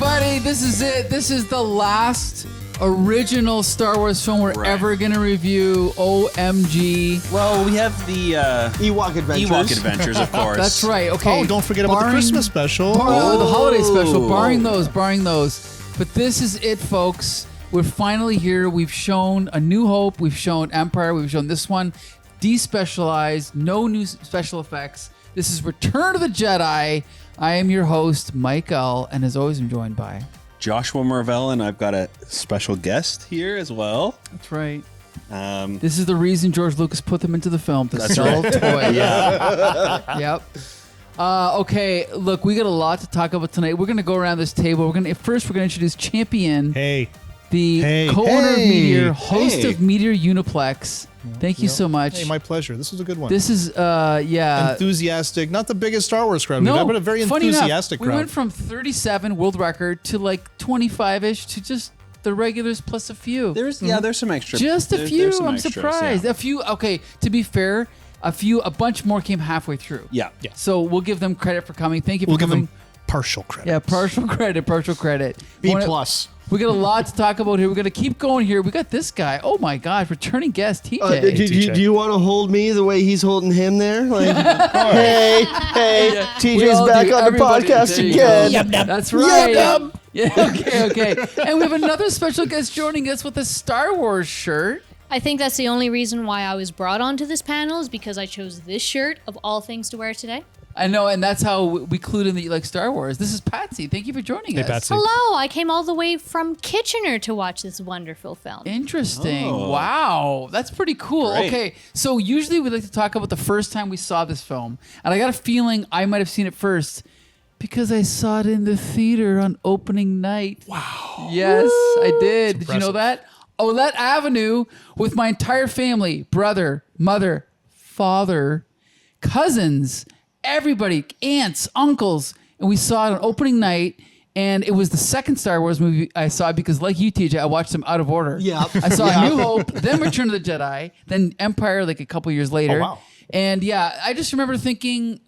everybody. This is it. This is the last original Star Wars film we're ever going to review. OMG. Well, we have the Ewok Adventures, of course. That's right. Okay. Oh, don't forget about the Christmas special. The holiday special. Barring those. But this is it, folks. We're finally here. We've shown A New Hope. We've shown Empire. We've shown this one. Despecialized. No new special effects. This is Return of the Jedi. I am your host, Mike L., and as always, I'm joined by Joshua Marvell, and I've got a special guest here as well. That's right. This is the reason George Lucas put them into the film, to sell toys. Yeah. Yep. Okay, look, we got a lot to talk about tonight. We're going to go around this table. We're going to introduce Champion, the co-owner of Meteor, host of Meteor Uniplex. Thank you so much. Hey, my pleasure. This was a good one. This is, enthusiastic. Not the biggest Star Wars crowd we've had, but a very enthusiastic crowd. We went from 37 world record to like 25-ish to just the regulars plus a few. There's some extra. Just a few. I'm extras, surprised. Yeah. A few. Okay, to be fair, a bunch more came halfway through. Yeah. So we'll give them credit for coming. Thank you for We'll coming. give them partial credit. Yeah, partial credit. B plus. We got a lot to talk about here. We're going to keep going here. We got this guy. Oh my gosh, returning guest, TJ. Do you want to hold me the way he's holding him there? Like, hey, TJ's back on the podcast again. Yep. That's right. Yep. Yeah, okay. And we have another special guest joining us with a Star Wars shirt. I think that's the only reason why I was brought onto this panel is because I chose this shirt of all things to wear today. I know, and that's how we clued in that you like Star Wars. This is Patsy. Thank you for joining us. Patsy. Hello, I came all the way from Kitchener to watch this wonderful film. Interesting. Oh. Wow. That's pretty cool. Great. Okay, so usually we like to talk about the first time we saw this film. And I got a feeling I might have seen it first because I saw it in the theater on opening night. Wow. Yes, I did. Did you know that? Olette Avenue with my entire family, brother, mother, father, cousins, everybody, aunts, uncles, and we saw it on opening night, and it was the second Star Wars movie I saw because, like you, TJ, I watched them out of order. Yeah. I saw A New Hope, then Return of the Jedi, then Empire like a couple years later. Oh, wow. And yeah, I just remember thinking,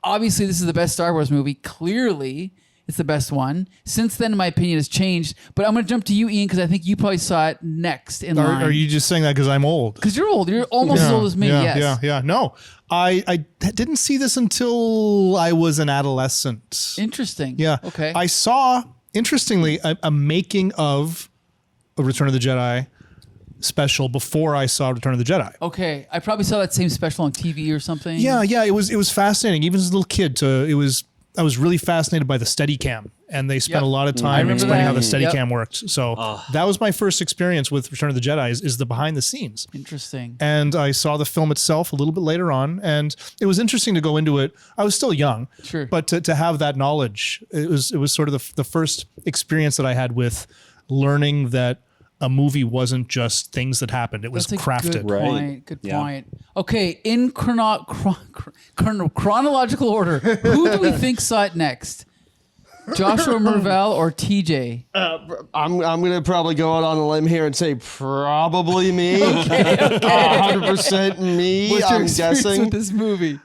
obviously this is the best Star Wars movie. Clearly, it's the best one. Since then, my opinion has changed. But I'm going to jump to you, Ian, because I think you probably saw it next in line. Are you just saying that because I'm old? Because you're old. You're almost as old as me, yes. Yeah. No, I didn't see this until I was an adolescent. Interesting. Yeah. Okay. I saw, interestingly, a making of a Return of the Jedi special before I saw Return of the Jedi. Okay, I probably saw that same special on TV or something. Yeah. It was fascinating. Even as a little kid, I was really fascinated by the Steadicam, and they spent a lot of time explaining how the Steadicam worked. So that was my first experience with Return of the Jedi is the behind the scenes. Interesting. And I saw the film itself a little bit later on, and it was interesting to go into it. I was still young, Sure. but to have that knowledge, it was sort of the first experience that I had with learning that a movie wasn't just things that happened. It was That's a crafted. Good point. Good point. Okay, in chronological order, who do we think saw it next? Joshua Marvell or TJ? I'm going to probably go out on a limb here and say probably me. 100% me. What's your I'm experience guessing. with this movie?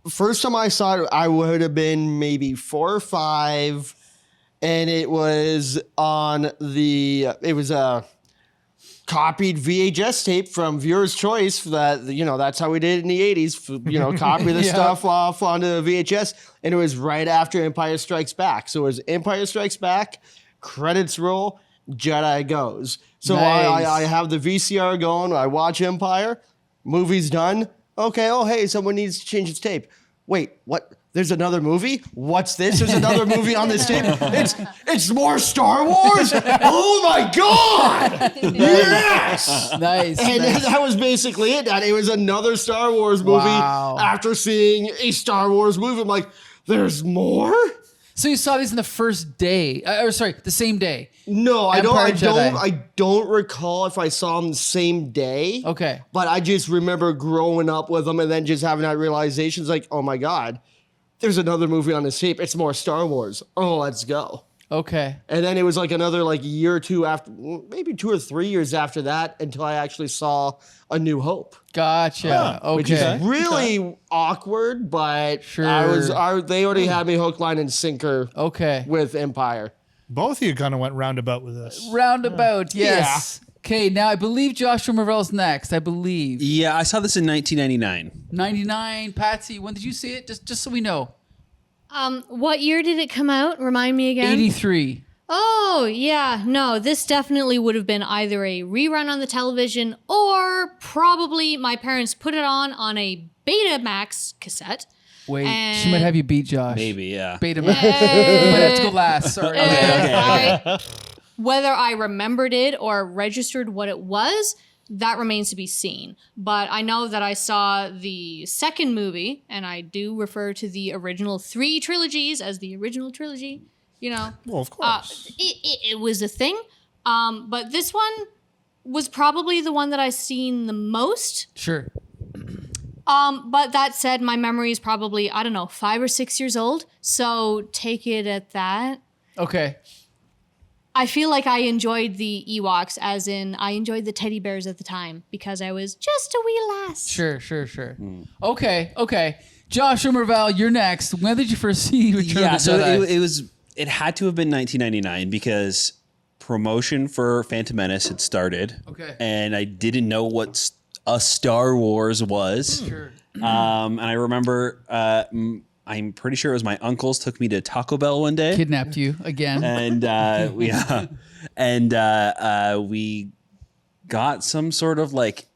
First time I saw it, I would have been maybe 4 or 5. And it was on it was a copied VHS tape from Viewer's Choice that, that's how we did it in the 80s, copy the stuff off onto VHS. And it was right after Empire Strikes Back. So it was Empire Strikes Back, credits roll, Jedi goes. So Nice. I have the VCR going, I watch Empire, movie's done. Okay, oh, hey, someone needs to change its tape. Wait, what? There's another movie? What's this? There's another movie on this tape? It's more Star Wars? Oh my God! Yes! Nice. And nice. that was basically it. It was another Star Wars movie. Wow. After seeing a Star Wars movie, I'm like, there's more? So you saw these in the first day, the same day. No, Empire I Jedi. don't recall if I saw them the same day. Okay. But I just remember growing up with them and then just having that realization. It's like, oh my God, there's another movie on this tape. It's more Star Wars. Oh, let's go. Okay. And then it was like another like year or two after, maybe 2 or 3 years after that, until I actually saw A New Hope. Gotcha. Okay. Which is really awkward, but Sure. they already had me hook, line, and sinker Okay. with Empire. Both of you kind of went roundabout with this. Roundabout, yes. Okay, now I believe Joshua Marvell's next. I believe. Yeah, I saw this in 1999. 99. Patsy, when did you see it? Just so we know. What year did it come out? Remind me again. 83. Oh, yeah. No, this definitely would have been either a rerun on the television or probably my parents put it on a Betamax cassette. Wait, And- she might have you beat Josh. Maybe, yeah. Betamax. You might have to go last. Sorry. Whether I remembered it or registered what it was, that remains to be seen. But I know that I saw the second movie, and I do refer to the original 3 trilogies as the original trilogy. You know, Well, of course. it was a thing. But this one was probably the one that I've seen the most. Sure. But that said, my memory is probably, I don't know, 5 or 6 years old. So take it at that. Okay. I feel like I enjoyed the Ewoks, as in I enjoyed the teddy bears at the time because I was just a wee lass. Sure. Okay. Joshua Marvell, you're next. When did you first see Return Yeah, of the Jedi? so it had to have been 1999 because promotion for Phantom Menace had started. Okay. And I didn't know what a Star Wars was. Sure. And I remember, I'm pretty sure it was my uncles took me to Taco Bell one day. Kidnapped you again. And we got some sort of like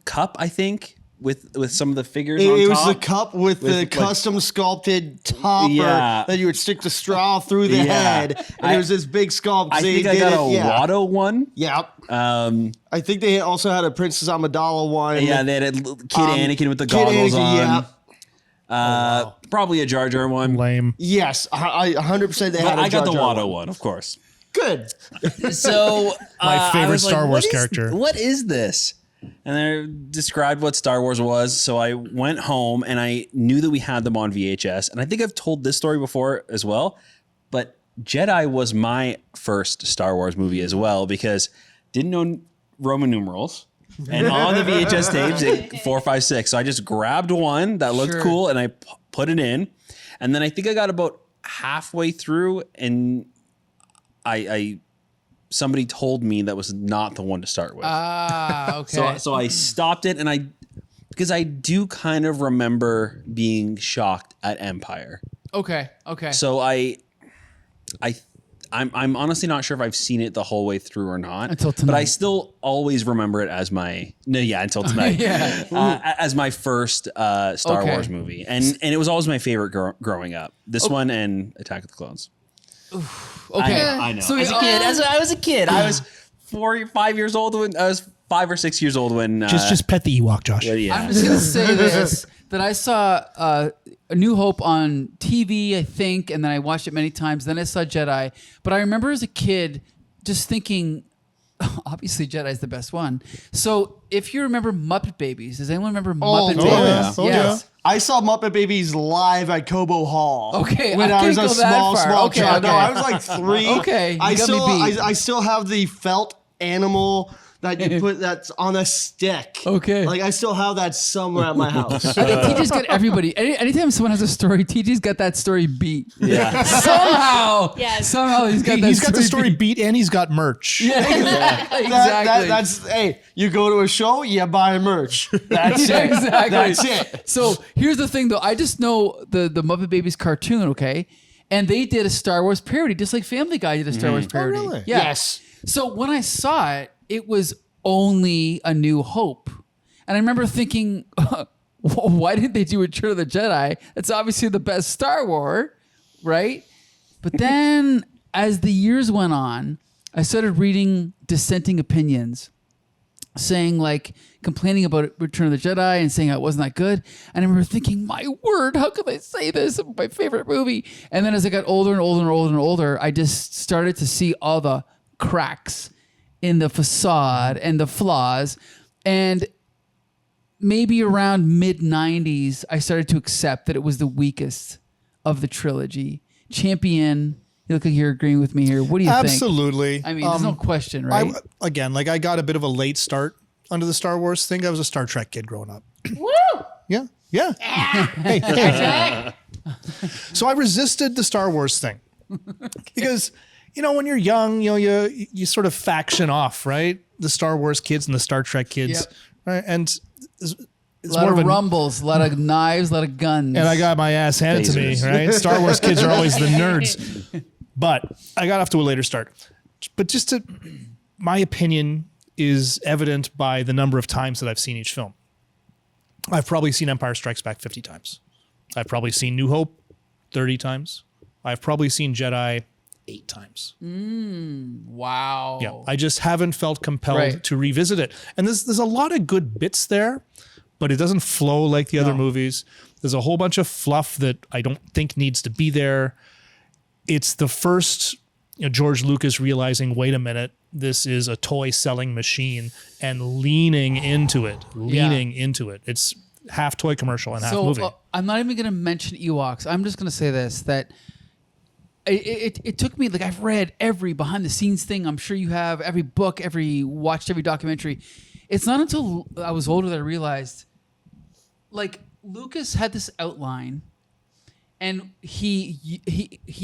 cup, I think, with some of the figures on It was top. the cup with the like- custom sculpted topper Yeah. that you would stick the straw through the Yeah. head, and it was this big sculpt. I They think I did got a it- yeah. Watto one. Yep. Um, I think they also had a Princess Amidala one. yeah, they had a Kid Anakin with the Kid goggles Anakin, on. yeah. Probably a Jar Jar one. Lame. Yes, I 100% they had But a I got Jar the Jar Watto one, of course. Good. So My I favorite was like, Star Wars "What is- character." What is this? And I described what Star Wars was. So I went home and I knew that we had them on VHS. And I think I've told this story before as well. But Jedi was my first Star Wars movie as well because didn't know Roman numerals. And on the VHS tapes, 4, 5, 6. So I just grabbed one that looked Sure. cool and I put it in. And then I think I got about halfway through and I somebody told me that was not the one to start with. Ah, okay. So I stopped it and because I do kind of remember being shocked at Empire. Okay. So I'm honestly not sure if I've seen it the whole way through or not. Until But I tonight. still always remember it as until tonight. Yeah. As my first Star Okay. Wars movie. And it was always my favorite growing up. This one and Attack of the Clones. Okay. I know. So as I was a kid. I was 4 or 5 years old when I was 5 or 6 years old when Just pet the Ewok, Josh. I'm yeah. just gonna say this: that I saw A New Hope on TV, I think, and then I watched it many times. Then I saw Jedi, but I remember as a kid just thinking, obviously Jedi's the best one. So if you remember Muppet Babies, does anyone remember Muppet no. Babies? Yeah. Oh, Yes. I saw Muppet Babies live at Cobo Hall. Okay, when I I was can't a go that small far. small Okay, child. No, okay. I was like 3. Okay, you I got me still beat. I still have the felt animal that you put that's on a stick. Okay. like I still have that somewhere at my house. I think TJ's got everybody. Anytime someone has a story, TJ's got that story beat. Yeah. Somehow. Yes. Somehow he's got that He's got the story beat. beat and he's got merch. Exactly. That's hey, you go to a show, you buy merch. That's it. Exactly. That's it. So here's the thing, though. I just know the Muppet Babies cartoon, okay? And they did a Star Wars parody, just like Family Guy did a Star Wars parody. really? Yeah. Yes. So when I saw it, it was only A New Hope. And I remember thinking, why didn't they do Return of the Jedi? That's obviously the best Star Wars, right? But then as the years went on, I started reading dissenting opinions saying complaining about Return of the Jedi and saying how it wasn't that good. And I remember thinking, my word, how could I say this? It's my favorite movie. And then as I got older and older and older and older, I just started to see all the cracks in the facade and the flaws. And maybe around mid 90s, I started to accept that it was the weakest of the trilogy. Champion You look like you're agreeing with me here. What do you think? Absolutely. I mean, there's no question, right? I got a bit of a late start onto the Star Wars thing. I was a Star Trek kid growing up. Woo! Yeah. Hey. So I resisted the Star Wars thing because, when you're young, you sort of faction off, right? The Star Wars kids and the Star Trek kids, right? And it's a lot of rumbles, a lot of knives, a lot of guns. And I got my ass handed to me, right? Star Wars kids are always the nerds. But I got off to a later start. But my opinion is evident by the number of times that I've seen each film. I've probably seen Empire Strikes Back 50 times. I've probably seen New Hope 30 times. I've probably seen Jedi 8 times. Wow. Yeah, I just haven't felt compelled to revisit it. And there's a lot of good bits there, but it doesn't flow like the other movies. There's a whole bunch of fluff that I don't think needs to be there. It's the first George Lucas realizing, wait a minute, this is a toy selling machine, and leaning into it. It's half toy commercial and half movie. I'm not even going to mention Ewoks. I'm just going to say this, that it took me, like, I've read every behind the scenes thing. I'm sure you have, every book, watched every documentary. It's not until I was older that I realized, like, Lucas had this outline, and he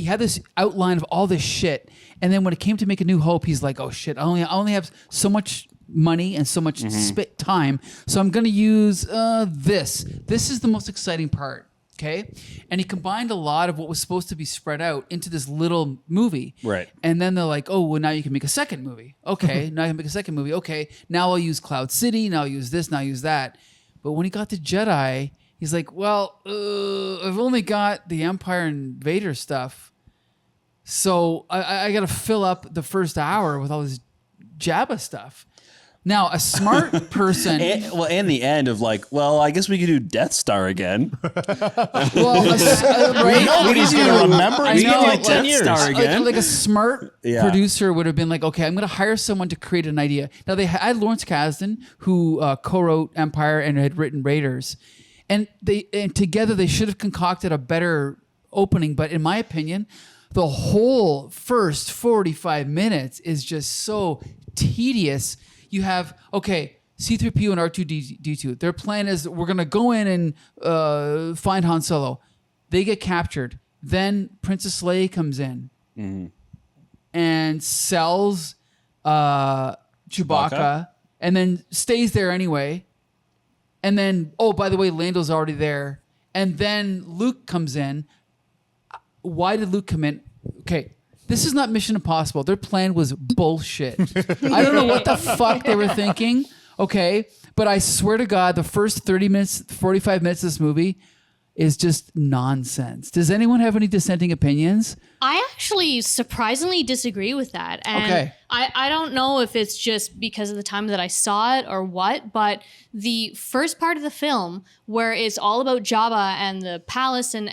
had this outline of all this shit, and then when it came to make A New Hope, he's like, oh shit, I only have so much money and so much time, so I'm gonna use this is the most exciting part, okay? And he combined a lot of what was supposed to be spread out into this little movie, right? And then they're like, oh, well, now you can make a second movie. Okay, now I can make a second movie. Okay, now I'll use Cloud City, now I'll use this, now I'll use that. But when he got to Jedi, he's like, well, I've only got the Empire and Vader stuff, so I got to fill up the first hour with all this Jabba stuff. Now, a smart person... and the end of like, well, I guess we could do Death Star again. Well, nobody's going to remember. It's been like 10 years. Star again. Like a smart producer would have been like, okay, I'm going to hire someone to create an idea. Now, they had Lawrence Kasdan, who co-wrote Empire and had written Raiders. And together they should have concocted a better opening. But in my opinion, the whole first 45 minutes is just so tedious. You have, C-3PO and R2-D2. Their plan is we're going to go in and find Han Solo. They get captured. Then Princess Leia comes in and sells Chewbacca and then stays there anyway. And then, oh, by the way, Lando's already there. And then Luke comes in. Why did Luke come in? Okay, this is not Mission Impossible. Their plan was bullshit. I don't know what the fuck they were thinking. Okay, but I swear to God, the first 30 minutes, 45 minutes of this movie is just nonsense. Does anyone have any dissenting opinions? I actually surprisingly disagree with that. And I don't know if it's just because of the time that I saw it or what, but the first part of the film where it's all about Jabba and the palace and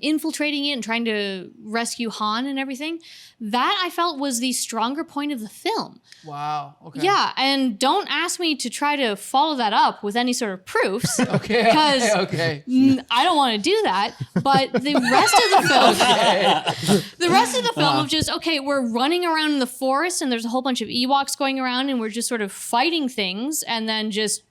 infiltrating it and trying to rescue Han and everything, that I felt was the stronger point of the film. Wow. Okay. Yeah, and don't ask me to try to follow that up with any sort of proofs. Okay. Because I don't want to do that. But the rest of the film, the rest of the film of just, we're running around in the forest and there's a whole bunch of Ewoks going around and we're just sort of fighting things and then just,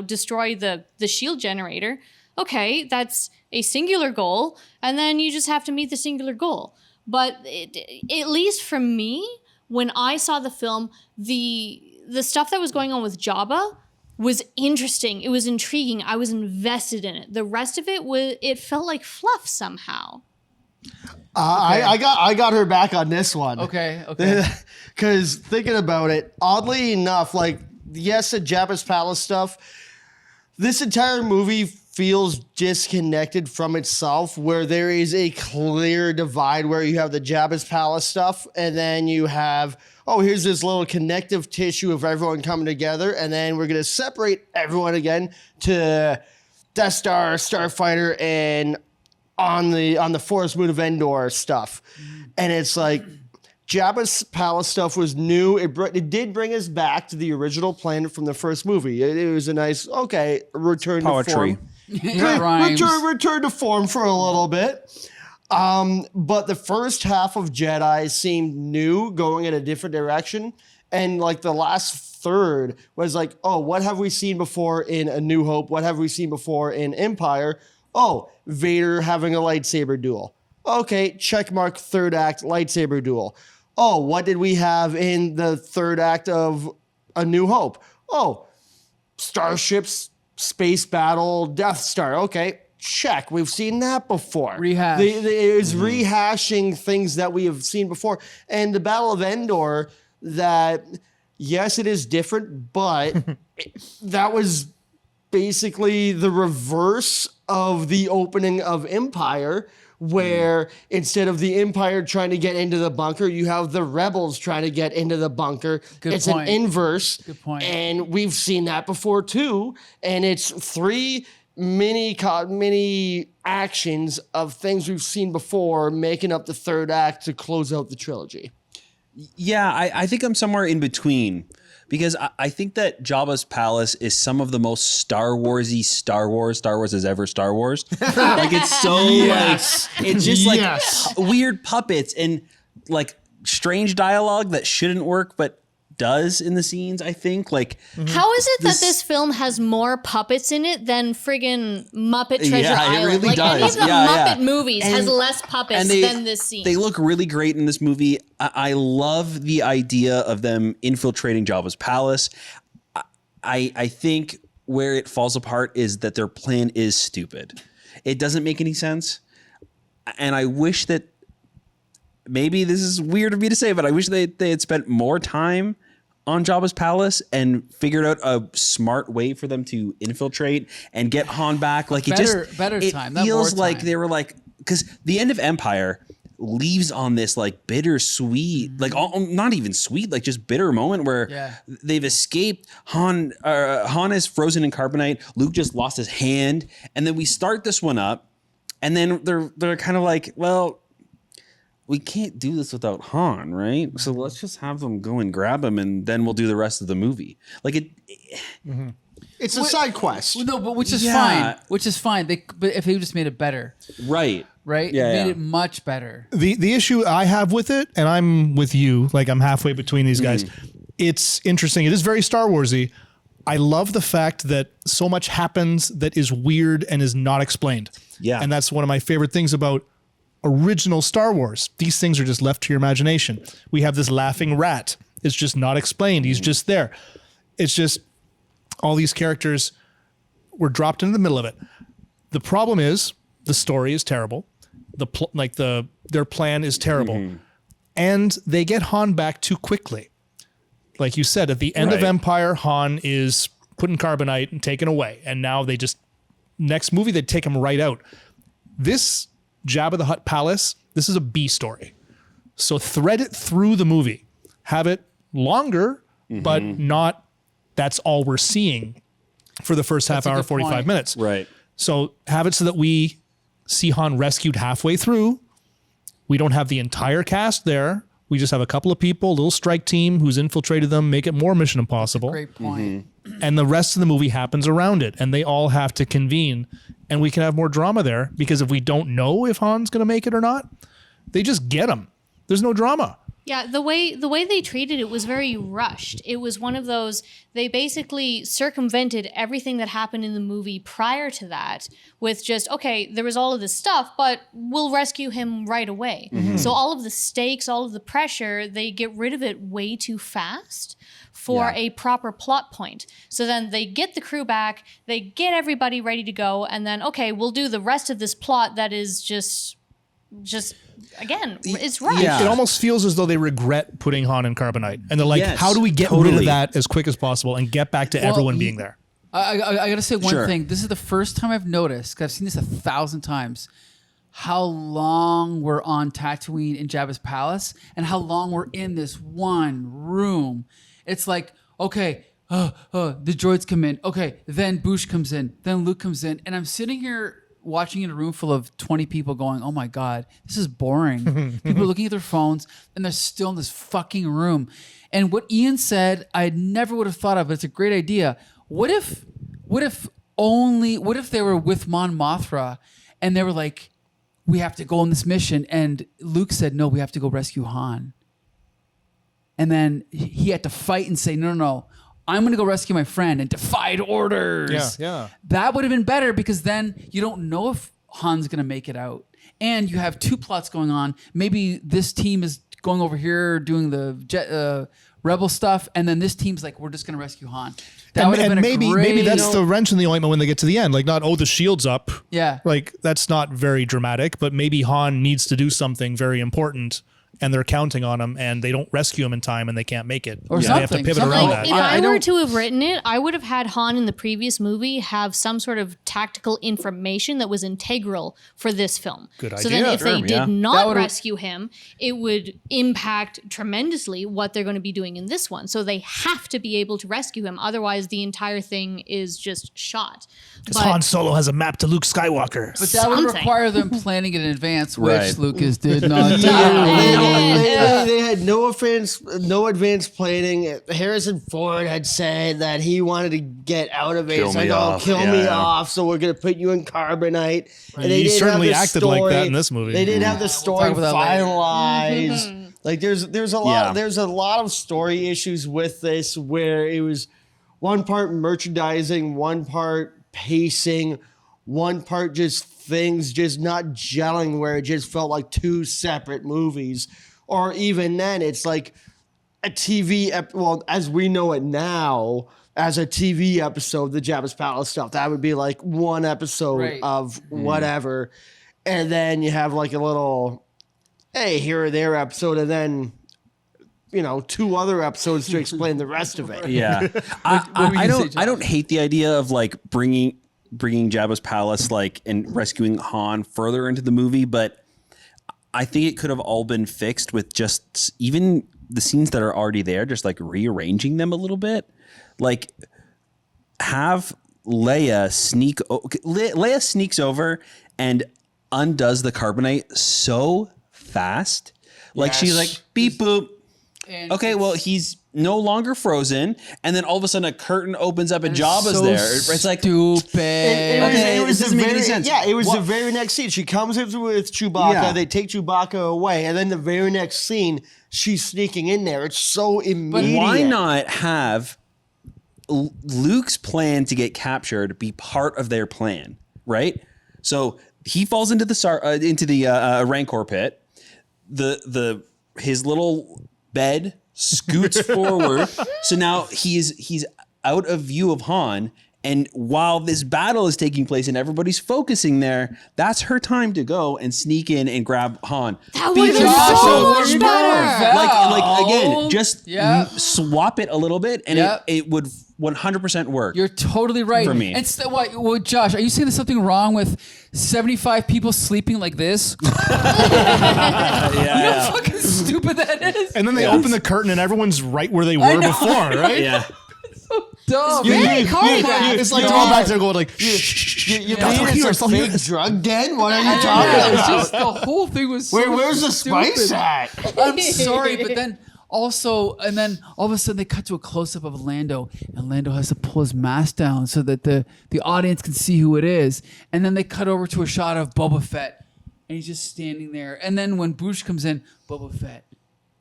destroy the shield generator. Okay, that's a singular goal. And then you just have to meet the singular goal. But at least for me, when I saw the film, the stuff that was going on with Jabba was interesting. It was intriguing. I was invested in it. The rest of it felt like fluff somehow. I got her back on this one. Okay. Because thinking about it, oddly enough, like, yes, the Jabba's Palace stuff, this entire movie feels disconnected from itself, where there is a clear divide where you have the Jabba's Palace stuff, and then you have, here's this little connective tissue of everyone coming together, and then we're going to separate everyone again to Death Star, Starfighter, and on the forest moon of Endor stuff. And it's like, Jabba's Palace stuff was new. It did bring us back to the original planet from the first movie. It was a nice, return Poetry. to form. Return to form for a little bit. But the first half of Jedi seemed new, going in a different direction. And like the last third was like, oh, what have we seen before in A New Hope? What have we seen before in Empire? Oh, Vader having a lightsaber duel. Okay, check mark, third act, lightsaber duel. Oh, what did we have in the third act of A New Hope? Oh, starships, space battle, Death Star. Okay, check. We've seen that before. Rehash. It was rehashing things that we have seen before. And the Battle of Endor, that, yes, it is different, but that was basically the reverse of the opening of Empire, where instead of the Empire trying to get into the bunker, you have the rebels trying to get into the bunker. It's point. an inverse. Good point. And we've seen that before too. And it's three mini actions of things we've seen before, making up the third act to close out the trilogy. Yeah, I think I'm somewhere in between, because I think that Jabba's palace is some of the most Star Wars as ever Star Wars. Like, it's so like, it's just like weird puppets and like strange dialogue that shouldn't work but does in the scenes, I think. Like, how is it that this film has more puppets in it than friggin' Muppet Treasure Island? It really like does. any of the Muppet movies has less puppets than this scene. They look really great in this movie. I love the idea of them infiltrating Jabba's palace. I think where it falls apart is that their plan is stupid. It doesn't make any sense. And I wish that, maybe this is weird of me to say, but I wish they had spent more time on Jabba's palace and figured out a smart way for them to infiltrate and get Han back. Like, it feels like they were like, because the end of Empire leaves on this like bittersweet, like not even sweet, like just bitter moment where they've escaped. Han is frozen in carbonite. Luke just lost his hand, and then we start this one up, and then they're kind of like, well, we can't do this without Han, right? So let's just have them go and grab him, and then we'll do the rest of the movie. Like It's a side quest. No, but which is fine. Which is fine. But if they just made it better, right? Made it much better. The issue I have with it, and I'm with you, like I'm halfway between these guys. It's interesting. It is very Star Warsy. I love the fact that so much happens that is weird and is not explained. Yeah, and that's one of my favorite things about original Star Wars. These things are just left to your imagination. We have this laughing rat. It's just not explained. He's just there. It's just all these characters were dropped into the middle of it. The problem is the story is terrible. Their plan is terrible. And they get Han back too quickly. Like you said, at the end of Empire, Han is put in carbonite and taken away. And now they just, next movie, they'd take him right out. This Jabba the Hutt palace, this is a B story. So thread it through the movie. Have it longer, but not, that's all we're seeing for the first half hour, 45 minutes. Right. So have it so that we see Han rescued halfway through. We don't have the entire cast there. We just have a couple of people, a little strike team who's infiltrated them, make it more Mission Impossible. Great point. And the rest of the movie happens around it, and they all have to convene, and we can have more drama there, because if we don't know if Han's going to make it or not, they just get him. There's no drama. Yeah, the way they treated it was very rushed. It was one of those, they basically circumvented everything that happened in the movie prior to that with just, okay, there was all of this stuff, but we'll rescue him right away. So all of the stakes, all of the pressure, they get rid of it way too fast for a proper plot point. So then they get the crew back, they get everybody ready to go, and then, okay, we'll do the rest of this plot that is just again, it's rushed. It almost feels as though they regret putting Han in carbonite, and they're like, how do we get rid of that as quick as possible and get back to everyone being there? I gotta say one thing. This is the first time I've noticed, because I've seen this 1,000 times, how long we're on Tatooine in Jabba's palace and how long we're in this one room. It's like, okay, the droids come in. Okay, then Boosh comes in. Then Luke comes in. And I'm sitting here watching in a room full of 20 people going, oh my God, this is boring. People are looking at their phones and they're still in this fucking room. And what Ian said, I never would have thought of, but it's a great idea. What if they were with Mon Mothra and they were like, we have to go on this mission. And Luke said, no, we have to go rescue Han. And then he had to fight and say, no, I'm going to go rescue my friend, and defied orders. Yeah. That would have been better, because then you don't know if Han's going to make it out. And you have two plots going on. Maybe this team is going over here doing the rebel stuff, and then this team's like, we're just going to rescue Han. That would have been maybe that's the wrench in the ointment when they get to the end. Like, not, the shield's up. Yeah. Like, that's not very dramatic, but maybe Han needs to do something very important, and they're counting on him, and they don't rescue him in time, and they can't make it. Or They have to something. pivot Something around like- that. If I I were don't- to have written it, I would have had Han in the previous movie have some sort of tactical information that was integral for this film. Good So then idea. if they Sure, did yeah. That not would've- rescue him, it would impact tremendously what they're going to be doing in this one. So they have to be able to rescue him. Otherwise, the entire thing is just shot. Because Han Solo has a map to Luke Skywalker. But that would Something. require them planning it in advance, which Right. Lucas did not do. They had no advanced planning. Harrison Ford had said that he wanted to get out of it. Kill It's me like, off. kill me Yeah. off. So we're gonna put you in carbonite. And He didn't certainly have the acted like story- that in this movie. They didn't have the story talk about that later. finalized. Like there's a lot Yeah. there's a lot of story issues with this, where it was one part merchandising, one part pacing, one part just things just not gelling, where it just felt like two separate movies. Or even then, it's like a TV, well, as we know it now, as a TV episode, the Jabba's Palace stuff, that would be like one episode Right. of whatever. And then you have like a little, hey, here or there episode, and then, two other episodes to explain the rest of it. Yeah, were you I gonna don't. say, I don't hate the idea of like bringing Jabba's palace like and rescuing Han further into the movie, but I think it could have all been fixed with just even the scenes that are already there, just like rearranging them a little bit, like have Leia sneak. Leia sneaks over and undoes the carbonite so fast, like she's like beep boop. And Okay, well, he's no longer frozen, and then all of a sudden a curtain opens up and Jabba's so there. It's like stupid. It was this doesn't the make any very, sense. yeah, it was What- the very next scene. She comes in with Chewbacca. Yeah. They take Chewbacca away, and then the very next scene, she's sneaking in there. It's so immediate. why not have Luke's plan to get captured be part of their plan, right? So he falls into the Rancor pit. His little bed scoots forward, so now he's out of view of Han. And while this battle is taking place and everybody's focusing there, that's her time to go and sneak in and grab Han. That Be would have been the- so much better. like again, just Yeah. swap it a little bit, and Yeah. it would 100% work. You're totally right. For me. And what, Josh, are you saying there's something wrong with 75 people sleeping like this? You know how fucking stupid that is? And then they open the curtain, and everyone's right where they were before, right? Yeah. Dumb. Very choreographed. It's like they're all back there going like, shh. You Don't mean hear it's us, a don't hear fake us. drug den? What are you Yeah, talking it's about? just the whole thing was so Where's the stupid. spice at? I'm sorry, but then also, and then all of a sudden they cut to a close up of Lando, and Lando has to pull his mask down so that the audience can see who it is. And then they cut over to a shot of Boba Fett, and he's just standing there. And then when Boosh comes in, Boba Fett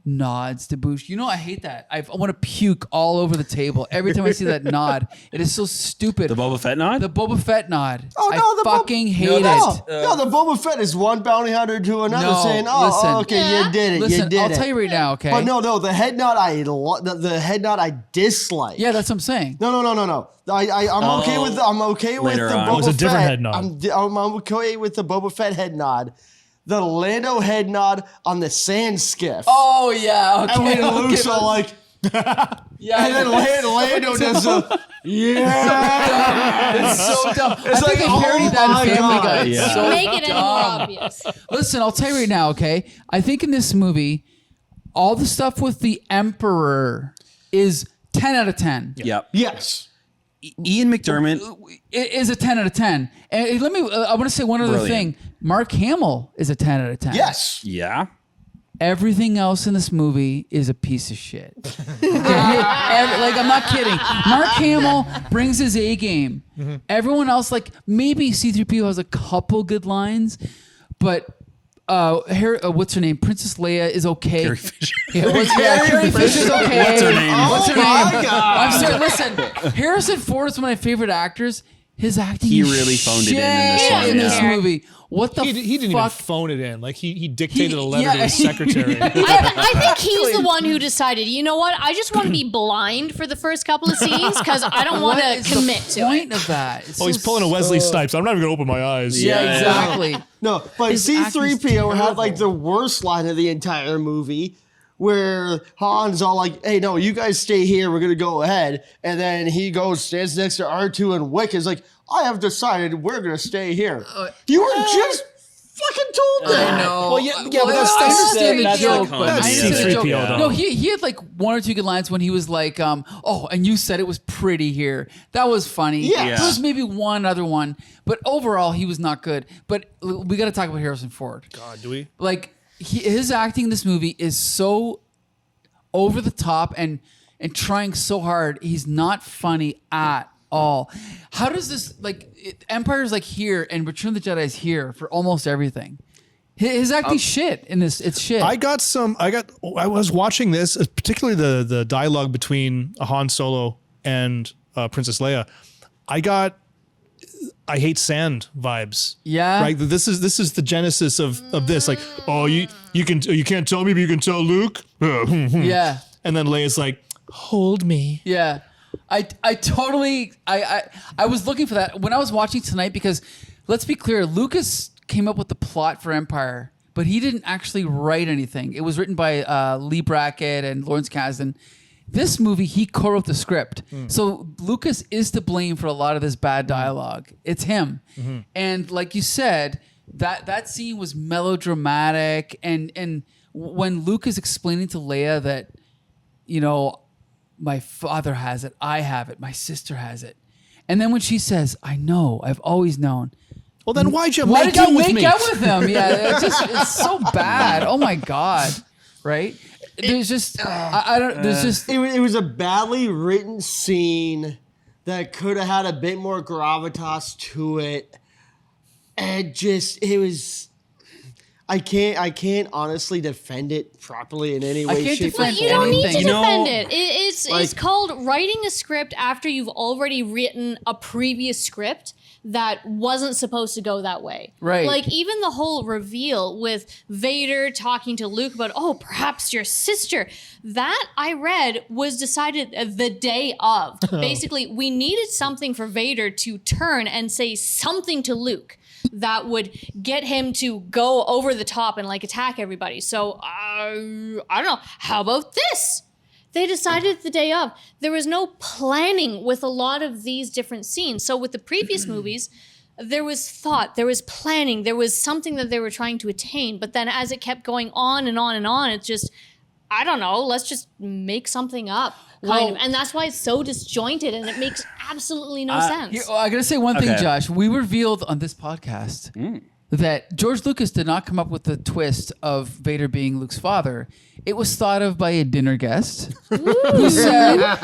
nods to Boosh. You know, I hate that. I want to puke all over the table every time I see that nod. It is so stupid. The Boba Fett nod? The Boba Fett nod. Oh, no, I the fucking hate No, it. no, the Boba Fett is one bounty hunter to another No, saying, listen. okay, Yeah. you did it, Listen, you did I'll it. tell you right now, okay? But no, the head nod the head nod I dislike. Yeah, that's what I'm saying. No. I'm okay with the Later Boba on. Fett. It was a different head nod. I'm okay with the Boba Fett head nod. The Lando head nod on the sand skiff. Oh yeah, okay. and when okay, Luke's but- all like, yeah, and then Lando does a, yeah. it's so dumb. I think like, they oh parodied that my in Family God. Guy. It's Yeah. so Make it any more dumb. obvious. Listen, I'll tell you right now, okay? I think in this movie, all the stuff with the Emperor is 10 out of 10. Yep. Yes. Ian McDermott. It is a 10 out of 10. And let me, I want to say one other Brilliant. thing. Mark Hamill is a 10 out of 10. Yes. Yeah. Everything else in this movie is a piece of shit. Okay? Like, I'm not kidding. Mark Hamill brings his A game. Everyone else, like, maybe C-3PO has a couple good lines, but what's her name? Princess Leia is okay. Carrie Fisher. Carrie Fisher's okay. What's her name? What's her my name? God. I'm sorry. Listen, Harrison Ford is one of my favorite actors. His acting, He is really phoned it in this shit one, in this yeah. movie. What the He didn't even fuck? phone it in. Like he dictated a letter yeah. to his secretary. I think he's the one who decided, you know what? I just want to be blind for the first couple of scenes because I don't want What to is the commit to point it. of that? It's Oh, he's so pulling a Wesley Snipes. I'm not even gonna open my eyes. Yeah, Yeah. exactly. No, but His acting's C-3PO had like the terrible. worst line of the entire movie where Han's all like, hey, no, you guys stay here. We're going to go ahead. And then he goes, stands next to R2 and Wick is like, I have decided we're going to stay here. You were just fucking told that. I know. Well, yeah, but that's- I that's understand the that's joke, the but I comedy. understand the joke. C-3PO though. No, he had like one or two good lines when he was like, "Oh, and you said it was pretty here." That was funny. Yeah. There was maybe one other one, but overall he was not good. But we got to talk about Harrison Ford. God, do we? Like his acting in this movie is so over the top and trying so hard. He's not funny at all. How does this Empire's like here and Return of the Jedi is here for almost everything. His acting shit in this. It's shit. I was watching this, particularly the dialogue between Han Solo and Princess Leia. I hate sand vibes. Yeah. Right. This is the genesis of this. Like, oh, you can't tell me, but you can tell Luke. Yeah. And then Leia's like, hold me. Yeah. I totally I was looking for that when I was watching tonight because let's be clear, Lucas came up with the plot for Empire, but he didn't actually write anything. It was written by Lee Brackett and Lawrence Kasdan. This movie, he co-wrote the script. So Lucas is to blame for a lot of this bad dialogue. It's him. And like you said, that scene was melodramatic. And when Luke is explaining to Leia that, you know, my father has it, I have it, my sister has it. And then when she says, I know, I've always known. Well, then why'd you Why make did out you with make me? out with him? Yeah, it's so bad. Oh my God. Right? There's just, I don't, there's just, It was a badly written scene that could have had a bit more gravitas to it. And it was. I can't honestly defend it properly in any way, can't shape, or defend form. You don't need to anything. defend it. It's like- called writing a script after you've already written a previous script that wasn't supposed to go that way. Right. Like even the whole reveal with Vader talking to Luke about, oh, perhaps your sister. That I read was decided the day of. Basically, we needed something for Vader to turn and say something to Luke that would get him to go over the top and like attack everybody. So I don't know. How about this? They decided the day of. There was no planning with a lot of these different scenes. So with the previous movies, there was thought, there was planning, there was something that they were trying to attain. But then as it kept going on and on and on, it's just, I don't know, let's just make something up. Kind of. And that's why it's so disjointed and it makes absolutely no sense. here, I gotta say one thing, Okay. Josh. We revealed on this podcast that George Lucas did not come up with the twist of Vader being Luke's father. It was thought of by a dinner guest who said, "Yeah,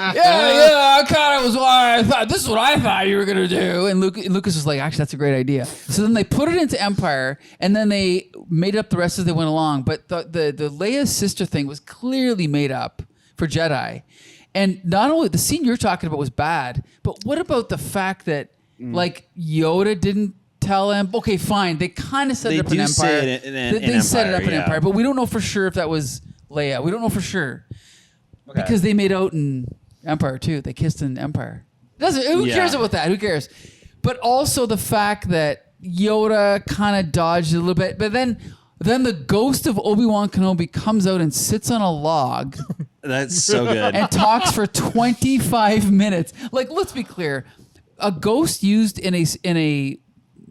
I kind of was. I thought this is what I thought you were gonna do." And Lucas was like, "Actually, that's a great idea." So then they put it into Empire, and then they made it up the rest as they went along. But the Leia's sister thing was clearly made up for Jedi. And not only the scene you're talking about was bad, but what about the fact that like Yoda didn't tell him? Okay, fine. They kind of set They it up in do Empire. say it in They set it Empire, up in yeah. Empire, but we don't know for sure if that was Leia. We don't know for sure because they made out in Empire too. They kissed in Empire. Who cares Yeah. about that? Who cares? But also the fact that Yoda kind of dodged it a little bit, but then the ghost of Obi-Wan Kenobi comes out and sits on a log. That's so good. And talks for 25 minutes. Like, let's be clear. A ghost used in a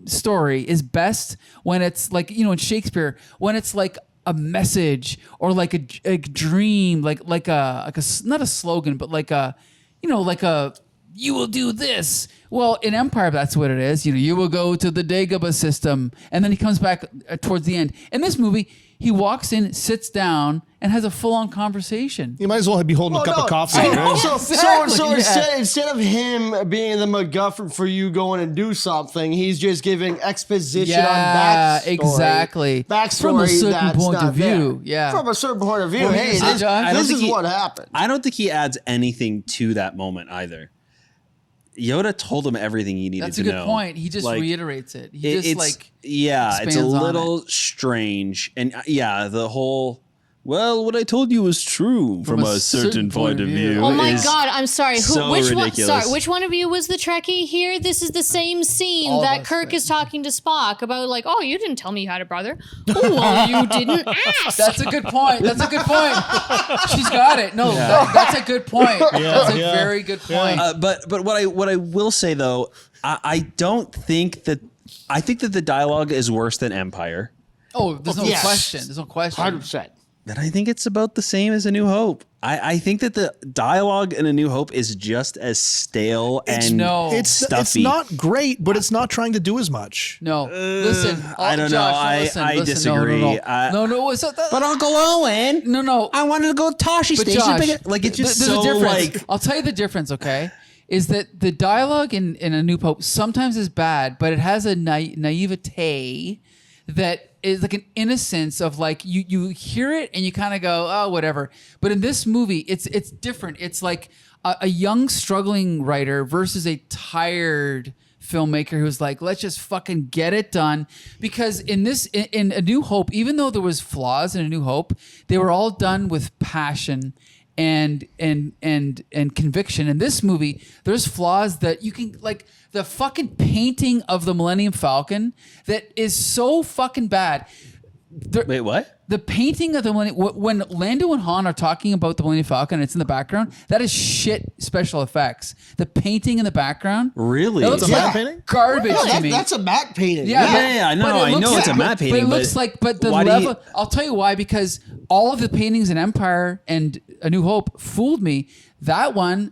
story is best when it's like, you know, in Shakespeare, when it's like a message or like a dream, like a not a slogan, but like a, you know, like a you will do this. Well, in Empire, that's what it is. You will go to the Dagobah system. And then he comes back towards the end. In this movie, he walks in, sits down, and has a full-on conversation. You might as well be holding a cup of coffee. I know. right? So Exactly, instead of him being the MacGuffin for you going and do something, he's just giving exposition on backstory. exactly. Backstory From a certain that's point not of view. there. Yeah. From a certain point of view. Well, Hey, I this, don't this think is he- what happened. I don't think he adds anything to that moment either. Yoda told him everything he needed That's to a good know. point. He just Like, reiterates it. He it's it's a expands on little strange, and the whole. Well, what I told you was true from a certain point of view. Oh my is God! I'm sorry. so Which one? ridiculous. Sorry, which one of you was the Trekkie here? This is the same scene All of that us, Kirk right. is talking to Spock about. Like, oh, you didn't tell me you had a brother. Oh, well, you didn't ask. That's a good point. That's a good point. She's got it. No, that's a good point. That's a very good point. But what I will say though, I don't think that I think that the dialogue is worse than Empire. Oh, there's no Yes. question. There's no question. 100%. But I think it's about the same as A New Hope. I think that the dialogue in A New Hope is just as stale and no. It's stuffy. not great, but it's not trying to do as much. No, listen. I don't know. I disagree. No. But Uncle Owen, no. I wanted to go to Toshi But Station. Josh, Like it's just there's so a difference. like. I'll tell you the difference. Okay, is that the dialogue in A New Hope sometimes is bad, but it has a naivete that is like an innocence of like you hear it and you kind of go, oh, whatever. But in this movie, it's different. It's like a young struggling writer versus a tired filmmaker who's like, let's just fucking get it done. Because in A New Hope, even though there was flaws in A New Hope, they were all done with passion and conviction. In this movie, there's flaws that you can like the fucking painting of the Millennium Falcon that is so fucking bad. Wait, what? The painting of the Millennium, when Lando and Han are talking about the Millennium Falcon, and it's in the background. That is shit special effects. The painting in the background, Really? that looks It's a like matte painting? garbage No, to me. that's a matte painting. Yeah, I know. but it I looks know it's a like- matte But painting, it looks but like, but the why do you- level. I'll tell you why. Because all of the paintings in Empire and A New Hope fooled me. That one,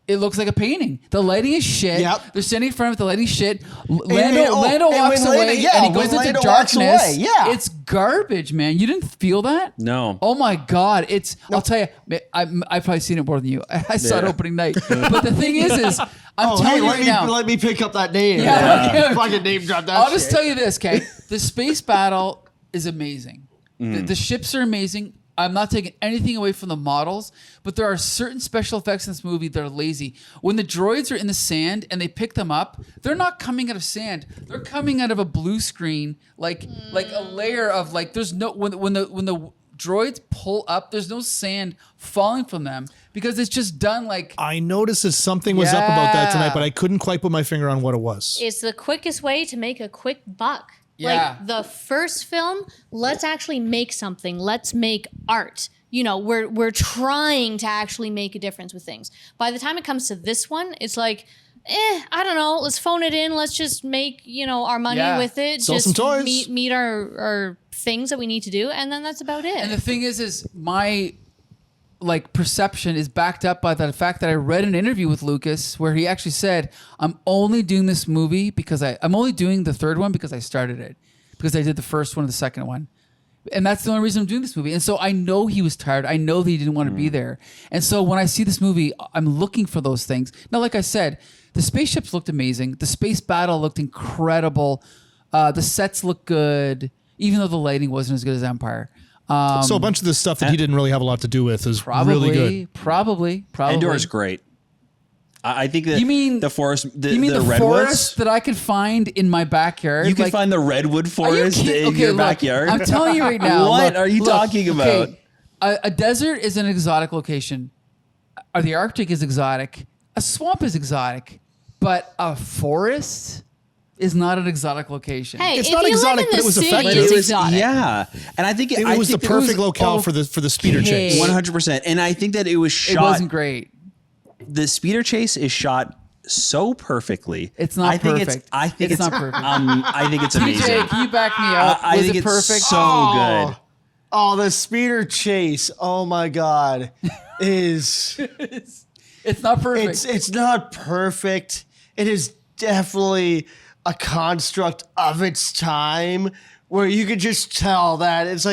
it looks like a painting. The lighting is shit. Yep. They're standing in front of it. The lighting's shit. and Lando when walks Lando- away yeah, and he when goes into Lando walks darkness. away, yeah. It's garbage, man. You didn't feel that? No. Oh my God. I'll tell you, I've probably seen it more than you. I saw it Yeah. opening night. But the thing is I'm Oh, telling hey, you right now. let me pick up that name. Yeah. Fucking name drop that I'll just shit. tell you this, okay? The space battle is amazing. The ships are amazing. I'm not taking anything away from the models, but there are certain special effects in this movie that are lazy. When the droids are in the sand and they pick them up, they're not coming out of sand. They're coming out of a blue screen, like a layer of like. There's no when the droids pull up, there's no sand falling from them because it's just done like. I noticed that something was up about that Yeah. tonight, but I couldn't quite put my finger on what it was. It's the quickest way to make a quick buck. Yeah. Like the first film, let's actually make something. Let's make art. You know, we're trying to actually make a difference with things. By the time it comes to this one, it's like, I don't know. Let's phone it in. Let's just make, our money Yeah. with it. Sell just some toys. meet our things that we need to do, and then that's about it. And the thing is my like perception is backed up by the fact that I read an interview with Lucas where he actually said, I'm only doing this movie because I'm only doing the third one because I started it. Because I did the first one and the second one. And that's the only reason I'm doing this movie. And so I know he was tired. I know that he didn't want to be there. And so when I see this movie, I'm looking for those things. Now, like I said, the spaceships looked amazing. The space battle looked incredible. The sets looked good, even though the lighting wasn't as good as Empire. So a bunch of the stuff that he didn't really have a lot to do with is really good. Probably. Endor's great. I think that You mean the forest, You mean the redwoods. forest that I could find in my backyard? You can Like, find the redwood are you forest kidding? in Okay, your look, backyard. I'm telling you right now. What look, are you look, talking about? A desert is an exotic location. Or the Arctic is exotic. A swamp is exotic. But a forest is not an exotic location. hey, It's if not you exotic, live in but the it was city, effective. it's It was- exotic. Yeah, and I think It I was the think perfect was locale for the speeder chase. okay. 100%. And I think that it was It shot. wasn't great. The speeder chase is shot so perfectly. It's not I think perfect. I think It's it's not perfect. I think it's amazing. TJ, can you back me up? I Was think it it's perfect? so good. Oh, the speeder chase. Oh my God. Is It's not perfect. It's not perfect. It is definitely a construct of its time where you could just tell that it's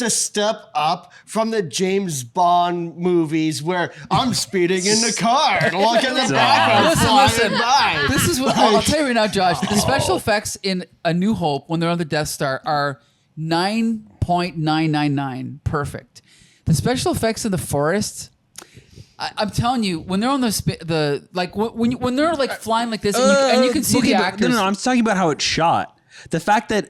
a step up from the James Bond movies where I'm speeding in the car. Look at the back. Listen. This is what I'll tell you right now, Josh. The special effects in A New Hope when they're on the Death Star are 9.999 perfect. The special effects in the forest. I'm telling you, when they're on when they're like flying like this, and you can see the actors. No, I'm talking about how it's shot. The fact that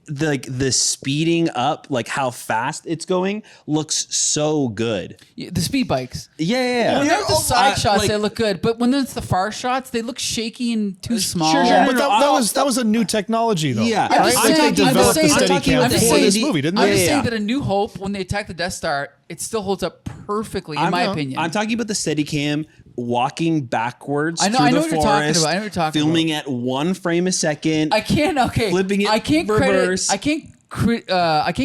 the speeding up, like how fast it's going, looks so good. The speed bikes. Yeah. When there's the side shots, they look good, but when there's the far shots, they look shaky and too small. Sure. But that was a new technology, though. Yeah. I'm just Right? saying, They developed the Steadicam for this movie, didn't I'm they? just saying that A New Hope, when they attack the Death Star, it still holds up perfectly, in my opinion. I'm talking about the Steadicam walking backwards I know through the what you're talking forest, about. I know what you're talking filming at 1 frame a second. I can't. Okay, Flipping it I can't reverse. I can't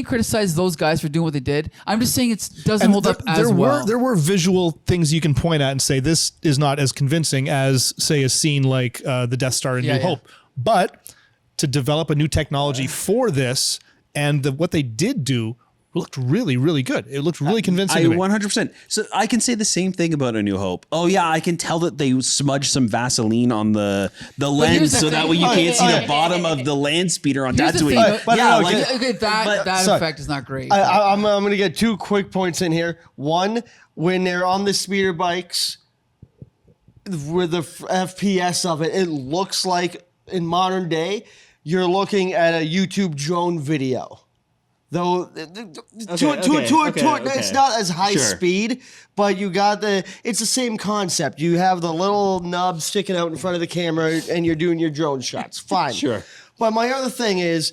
criticize those guys for doing what they did. I'm just saying it doesn't hold up as well. There were visual things you can point at and say this is not as convincing as, say, a scene like the Death Star in New Hope. But to develop a new technology for this and what they did do looked really, really good. It looked really convincing to me. 100%. So I can say the same thing about A New Hope. Oh yeah, I can tell that they smudged some Vaseline on the lens so that way you can't see the bottom of the land speeder on Here's the Tatooine. thing, Yeah, that sorry. effect is not great. I'm going to get 2 quick points in here. One, when they're on the speeder bikes, with the FPS of it, it looks like in modern day, you're looking at a YouTube drone video. Though it's not as high speed, but you got it's the same concept. You have the little nub sticking out in front of the camera and you're doing your drone shots. Fine. Sure. But my other thing is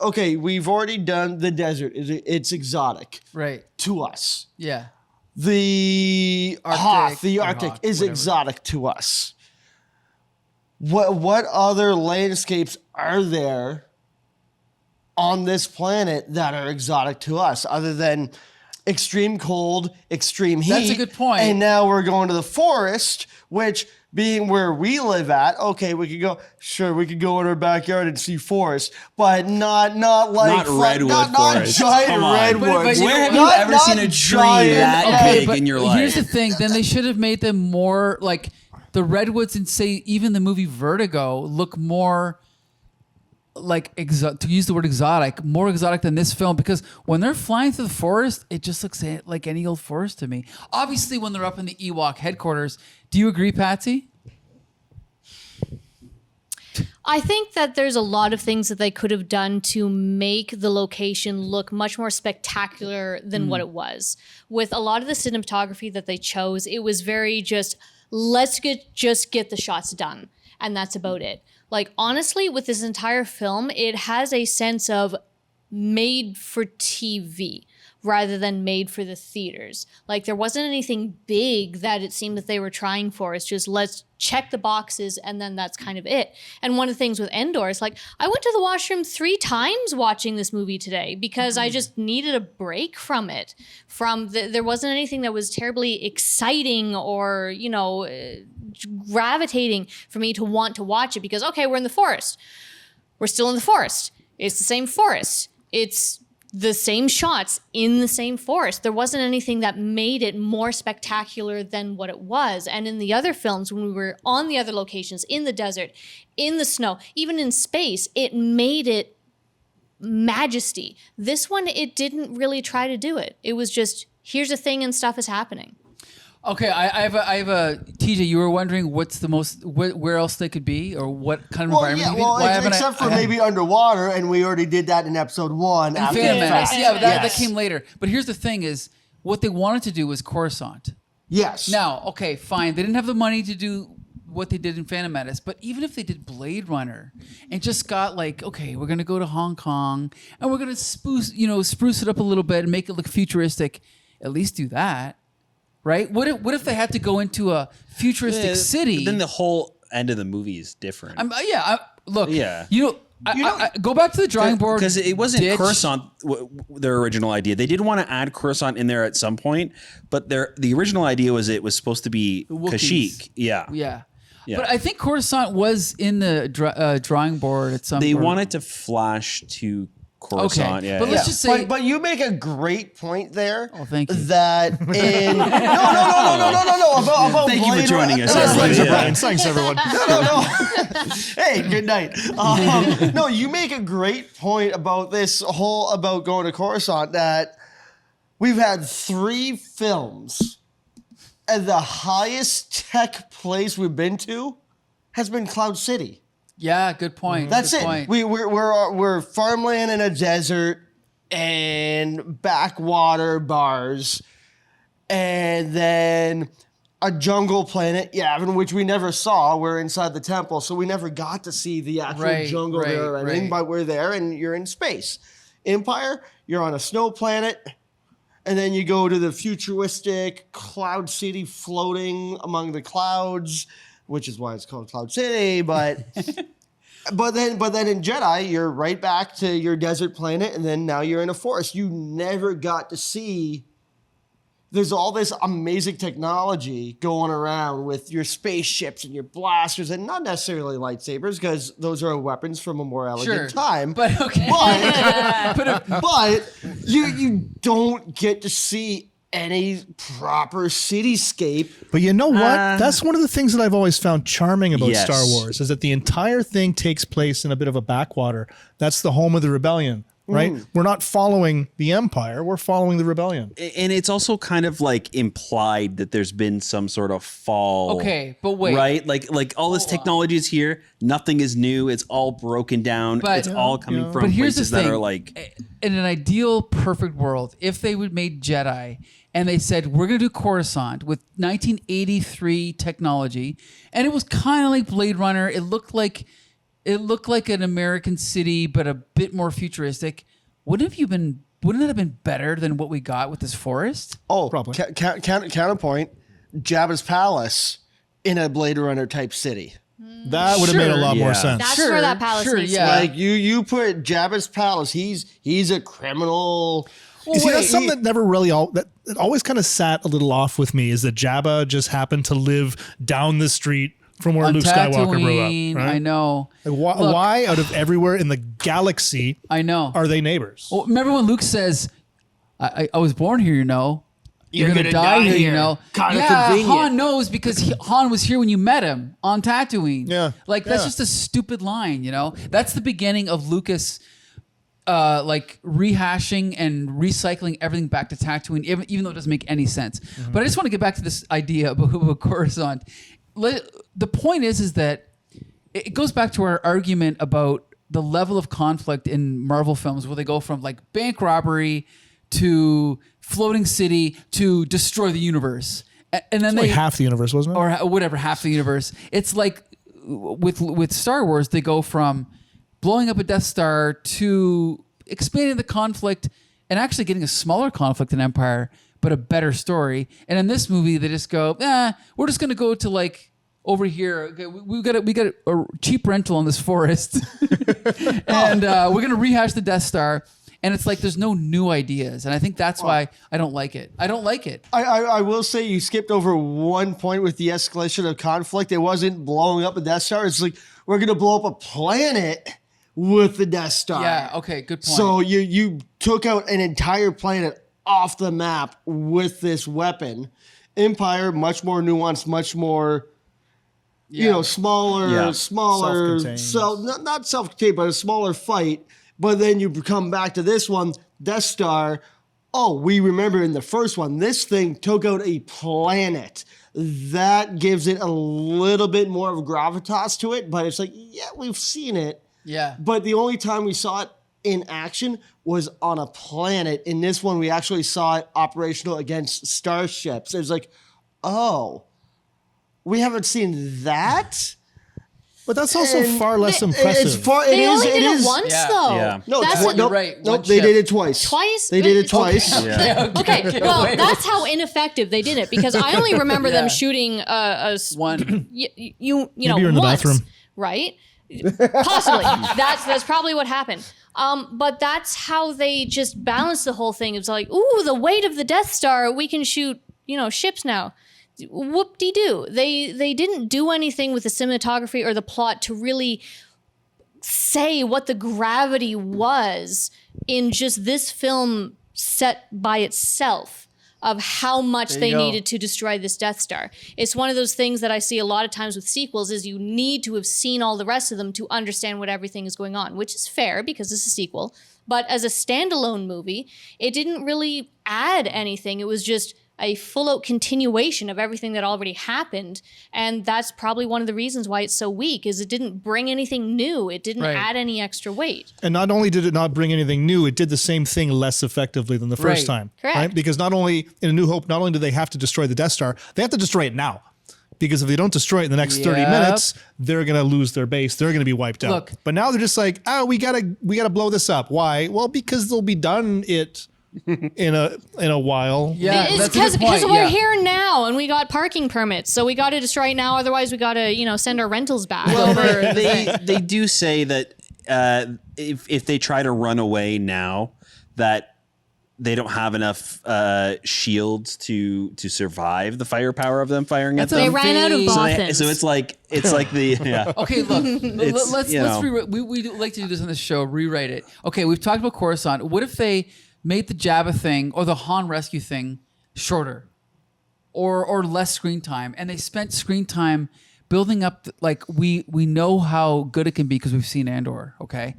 okay, we've already done the desert. It's exotic right. to us. Yeah. The Arctic is exotic to us. What other landscapes are there on this planet that are exotic to us other than extreme cold, extreme heat? That's a good point. And now we're going to the forest, which being where we live at, okay, we could go in our backyard and see forest, but not redwood forest. giant Come on. redwoods. Where have you ever seen a tree that big but in your life? Here's the thing. Then they should have made them more like the redwoods and say even the movie Vertigo look more like to use the word exotic, more exotic than this film, because when they're flying through the forest, it just looks like any old forest to me. Obviously, when they're up in the Ewok headquarters, do you agree, Patsy? I think that there's a lot of things that they could have done to make the location look much more spectacular than what it was. With a lot of the cinematography that they chose, it was very just, let's just get the shots done. And that's about it. Like, honestly, with this entire film, it has a sense of made for TV rather than made for the theaters. Like, there wasn't anything big that it seemed that they were trying for. It's just, let's check the boxes and then that's kind of it. And one of the things with Endor is, like, I went to the washroom 3 times watching this movie today because I just needed a break from it. There wasn't anything that was terribly exciting or, gravitating for me to want to watch it because, okay, we're in the forest. We're still in the forest. It's the same forest. It's the same shots in the same forest. There wasn't anything that made it more spectacular than what it was. And in the other films, when we were on the other locations, in the desert, in the snow, even in space, it made it majesty. This one, it didn't really try to do it. It was just, here's a thing and stuff is happening. Okay, I have a TJ. You were wondering what's the most where else they could be or what kind of environment? Except for maybe underwater, and we already did that in episode 1. Phantom Menace. Yeah, but that came later. But here's the thing: is what they wanted to do was Coruscant. Yes. Now, okay, fine. They didn't have the money to do what they did in Phantom Menace, but even if they did Blade Runner and just got like, okay, we're gonna go to Hong Kong and we're gonna spruce it up a little bit and make it look futuristic. At least do that. Right? What if they had to go into a futuristic city? Then the whole end of the movie is different. Look. Yeah. I go back to the drawing board because it wasn't ditch. Coruscant their original idea. They did want to add Coruscant in there at some point, but the original idea was it was supposed to be Wookiees. Kashyyyk. Yeah. Yeah. But I think Coruscant was in the drawing board at some They point. wanted to flash to Coruscant. Okay. Yeah, But let's just say But you make a great point there. Oh, thank you. That in no. About Thank you for Blade joining us. Runner- everybody. Thanks, Yeah. Brian. Thanks, everyone. No. Hey, good night. No, you make a great point about this whole about going to Coruscant. That we've had 3 films, and the highest tech place we've been to has been Cloud City. Yeah, good point. That's good it. Point. We're farmland in a desert and backwater bars, and then a jungle planet. Yeah, which we never saw. We're inside the temple, so we never got to see the actual jungle there. Right. But we're there, and you're in space. Empire, you're on a snow planet. And then you go to the futuristic Cloud City floating among the clouds, which is why it's called Cloud City. But but then in Jedi, you're right back to your desert planet, and then now you're in a forest. You never got to see. There's all this amazing technology going around with your spaceships and your blasters, and not necessarily lightsabers, because those are weapons from a more elegant time. But okay. But you don't get to see any proper cityscape. But you know what? That's one of the things that I've always found charming about Yes. Star Wars is that the entire thing takes place in a bit of a backwater. That's the home of the rebellion, right? We're not following the Empire. We're following the rebellion. And it's also kind of like implied that there's been some sort of fall. Okay, but wait. Right? Like all this technology is here. Nothing is new. It's all broken down. But- it's all coming from But here's the places that thing. are like In an ideal, perfect world, if they would made Jedi and they said, we're going to do Coruscant with 1983 technology, and it was kind of like Blade Runner. It looked like an American city, but a bit more futuristic. Wouldn't it have been better than what we got with this forest? Oh, Probably. Counterpoint, Jabba's palace in a Blade Runner type city. That would have made a lot more Yeah. sense. That's Sure, where that palace sure, needs yeah. to be. Like you put Jabba's palace. He's a criminal. You see, that's something that never really that always kind of sat a little off with me is that Jabba just happened to live down the street from where On Luke Skywalker grew Tatooine, up. Right? I know. Like, Look, why out of everywhere in the galaxy I know. are they neighbors? Well, remember when Luke says, I was born here, you know. You're gonna die here, you know. Kinda Yeah, convenient. Han knows because Han was here when you met him on Tatooine. Yeah, Like, that's yeah. just a stupid line, you know? That's the beginning of Lucas like rehashing and recycling everything back to Tatooine, even though it doesn't make any sense. But I just want to get back to this idea about Coruscant. The point is that it goes back to our argument about the level of conflict in Marvel films where they go from like bank robbery to floating city to destroy the universe. And then Like they half the universe, wasn't it? or whatever, half the universe. It's like with Star Wars, they go from blowing up a Death Star to expanding the conflict and actually getting a smaller conflict in Empire, but a better story. And in this movie, they just go, we're just gonna go to like over here. Okay, we got a cheap rental on this forest, and we're gonna rehash the Death Star. And it's like there's no new ideas, and I think that's why I don't like it. I don't like it. I will say you skipped over one point with the escalation of conflict. It wasn't blowing up a Death Star. It's like we're gonna blow up a planet with the Death Star. Yeah. Okay. Good point. So you took out an entire planet off the map with this weapon. Empire, much more nuanced, much more, smaller, Yeah. Self-contained. So not self-contained, but a smaller fight. But then you come back to this one, Death Star. Oh, we remember in the first one, this thing took out a planet. That gives it a little bit more of gravitas to it, but it's like, yeah, we've seen it. yeah. But the only time we saw it in action was on a planet. In this one, we actually saw it operational against starships. It was like, oh, we haven't seen that? But that's also And far less It's impressive. They only did it once, Yeah. though. Yeah. No, That's nope, you're right. Nope, One they ship. did it twice. Twice? They did it twice. Yeah. Okay, well, that's how ineffective they did it because I only remember them shooting One. you know Maybe you're in the once, bathroom. right? Possibly. That's probably what happened. But that's how they just balance the whole thing. It's like, ooh, the weight of the Death Star, we can shoot, ships now. Whoop-de-doo. They didn't do anything with the cinematography or the plot to really say what the gravity was in just this film set by itself of how much they needed to destroy this Death Star. It's one of those things that I see a lot of times with sequels is you need to have seen all the rest of them to understand what everything is going on, which is fair because it's a sequel. But as a standalone movie, it didn't really add anything. It was just a full-out continuation of everything that already happened. And that's probably one of the reasons why it's so weak, is it didn't bring anything new. It didn't add any extra weight. And not only did it not bring anything new, it did the same thing less effectively than the first time. Correct. Right? Because not only in A New Hope, not only do they have to destroy the Death Star, they have to destroy it now. Because if they don't destroy it in the next 30 minutes, they're going to lose their base. They're going to be wiped out. Look. But now they're just like, we gotta blow this up. Why? Well, because they'll be done in a while. Yeah, It's that's a good because point. we're here now and we got parking permits, so we got to destroy it now. Otherwise, we got to send our rentals back. Well, they do say that if they try to run away now, that they don't have enough shields to survive the firepower of them firing at them. They ran out of boffins. So it's like the Okay, look, let's rewrite. We like to do this on the show. Rewrite it. Okay, we've talked about Coruscant. What if they made the Jabba thing or the Han rescue thing shorter, or less screen time, and they spent screen time building up? We know how good it can be because we've seen Andor. Okay,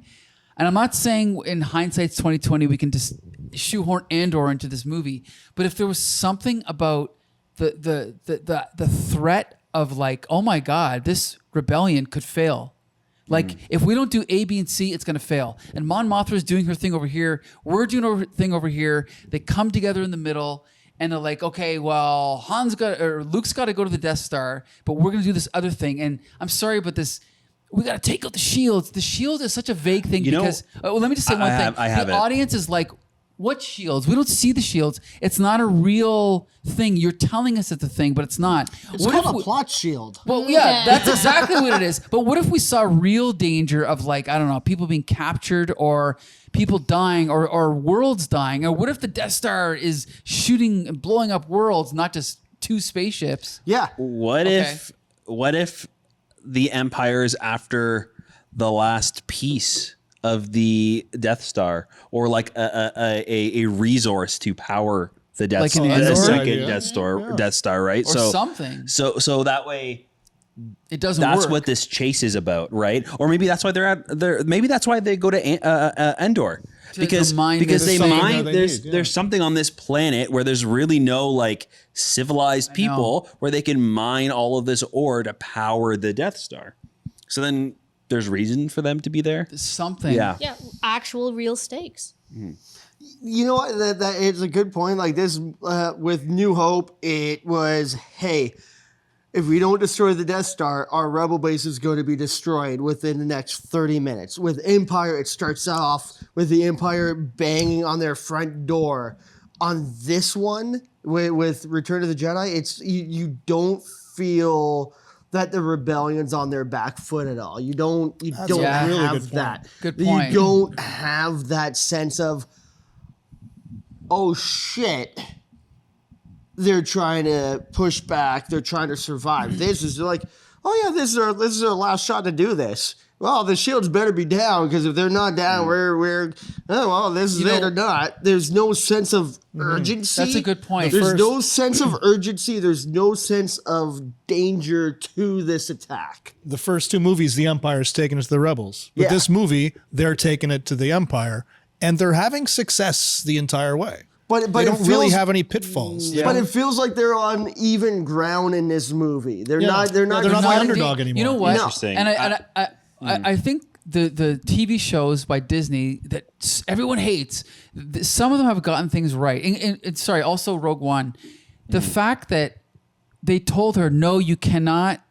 and I'm not saying in hindsight's 2020 we can just shoehorn Andor into this movie, but if there was something about the threat of oh my God, this rebellion could fail. If we don't do A, B, and C, it's going to fail. And Mon Mothma is doing her thing over here. We're doing our thing over here. They come together in the middle, and they're like, okay, well, Luke's got to go to the Death Star, but we're going to do this other thing. And I'm sorry, but we got to take out the shields. The shield is such a vague thing because, let me just say one thing. The audience is like, what shields? We don't see the shields. It's not a real thing. You're telling us it's a thing, but it's not. It's called a plot shield. Well, yeah, that's exactly what it is. But what if we saw real danger of I don't know, people being captured or people dying or worlds dying? Or what if the Death Star is shooting and blowing up worlds, not just two spaceships? Yeah. What if the Empire is after the last piece of the Death Star, or a resource to power the Death Star, an the Andor second idea. Death Star, right? Or something. So that way, it doesn't. That's work. what this chase is about, right? Or maybe that's why maybe that's why they go to Endor, because they mine. There's something on this planet where there's really no civilized people where they can mine all of this ore to power the Death Star. So then there's reason for them to be there. Something. Yeah. Yeah, actual real stakes. You know what? That is a good point. Like this with New Hope, it was, hey, if we don't destroy the Death Star, our rebel base is going to be destroyed within the next 30 minutes. With Empire, it starts off with the Empire banging on their front door. On this one, with Return of the Jedi, it's you don't feel that the rebellion's on their back foot at all. You don't have that. Good point. You don't have that sense of, oh shit, they're trying to push back. They're trying to survive. This is like, oh yeah, this is our last shot to do this. Well, the shields better be down because if they're not down, this is it or not. There's no sense of urgency. That's a good point. There's no sense of urgency. There's no sense of danger to this attack. The first two movies, the Empire's taken it to the rebels. But this movie, they're taking it to the Empire, and they're having success the entire way. But they don't really have any pitfalls. But it feels like they're on even ground in this movie. They're not the underdog anymore. You know what? Interesting. And I think the TV shows by Disney that everyone hates, some of them have gotten things right. And sorry, also Rogue One. The fact that they told her, no, you cannot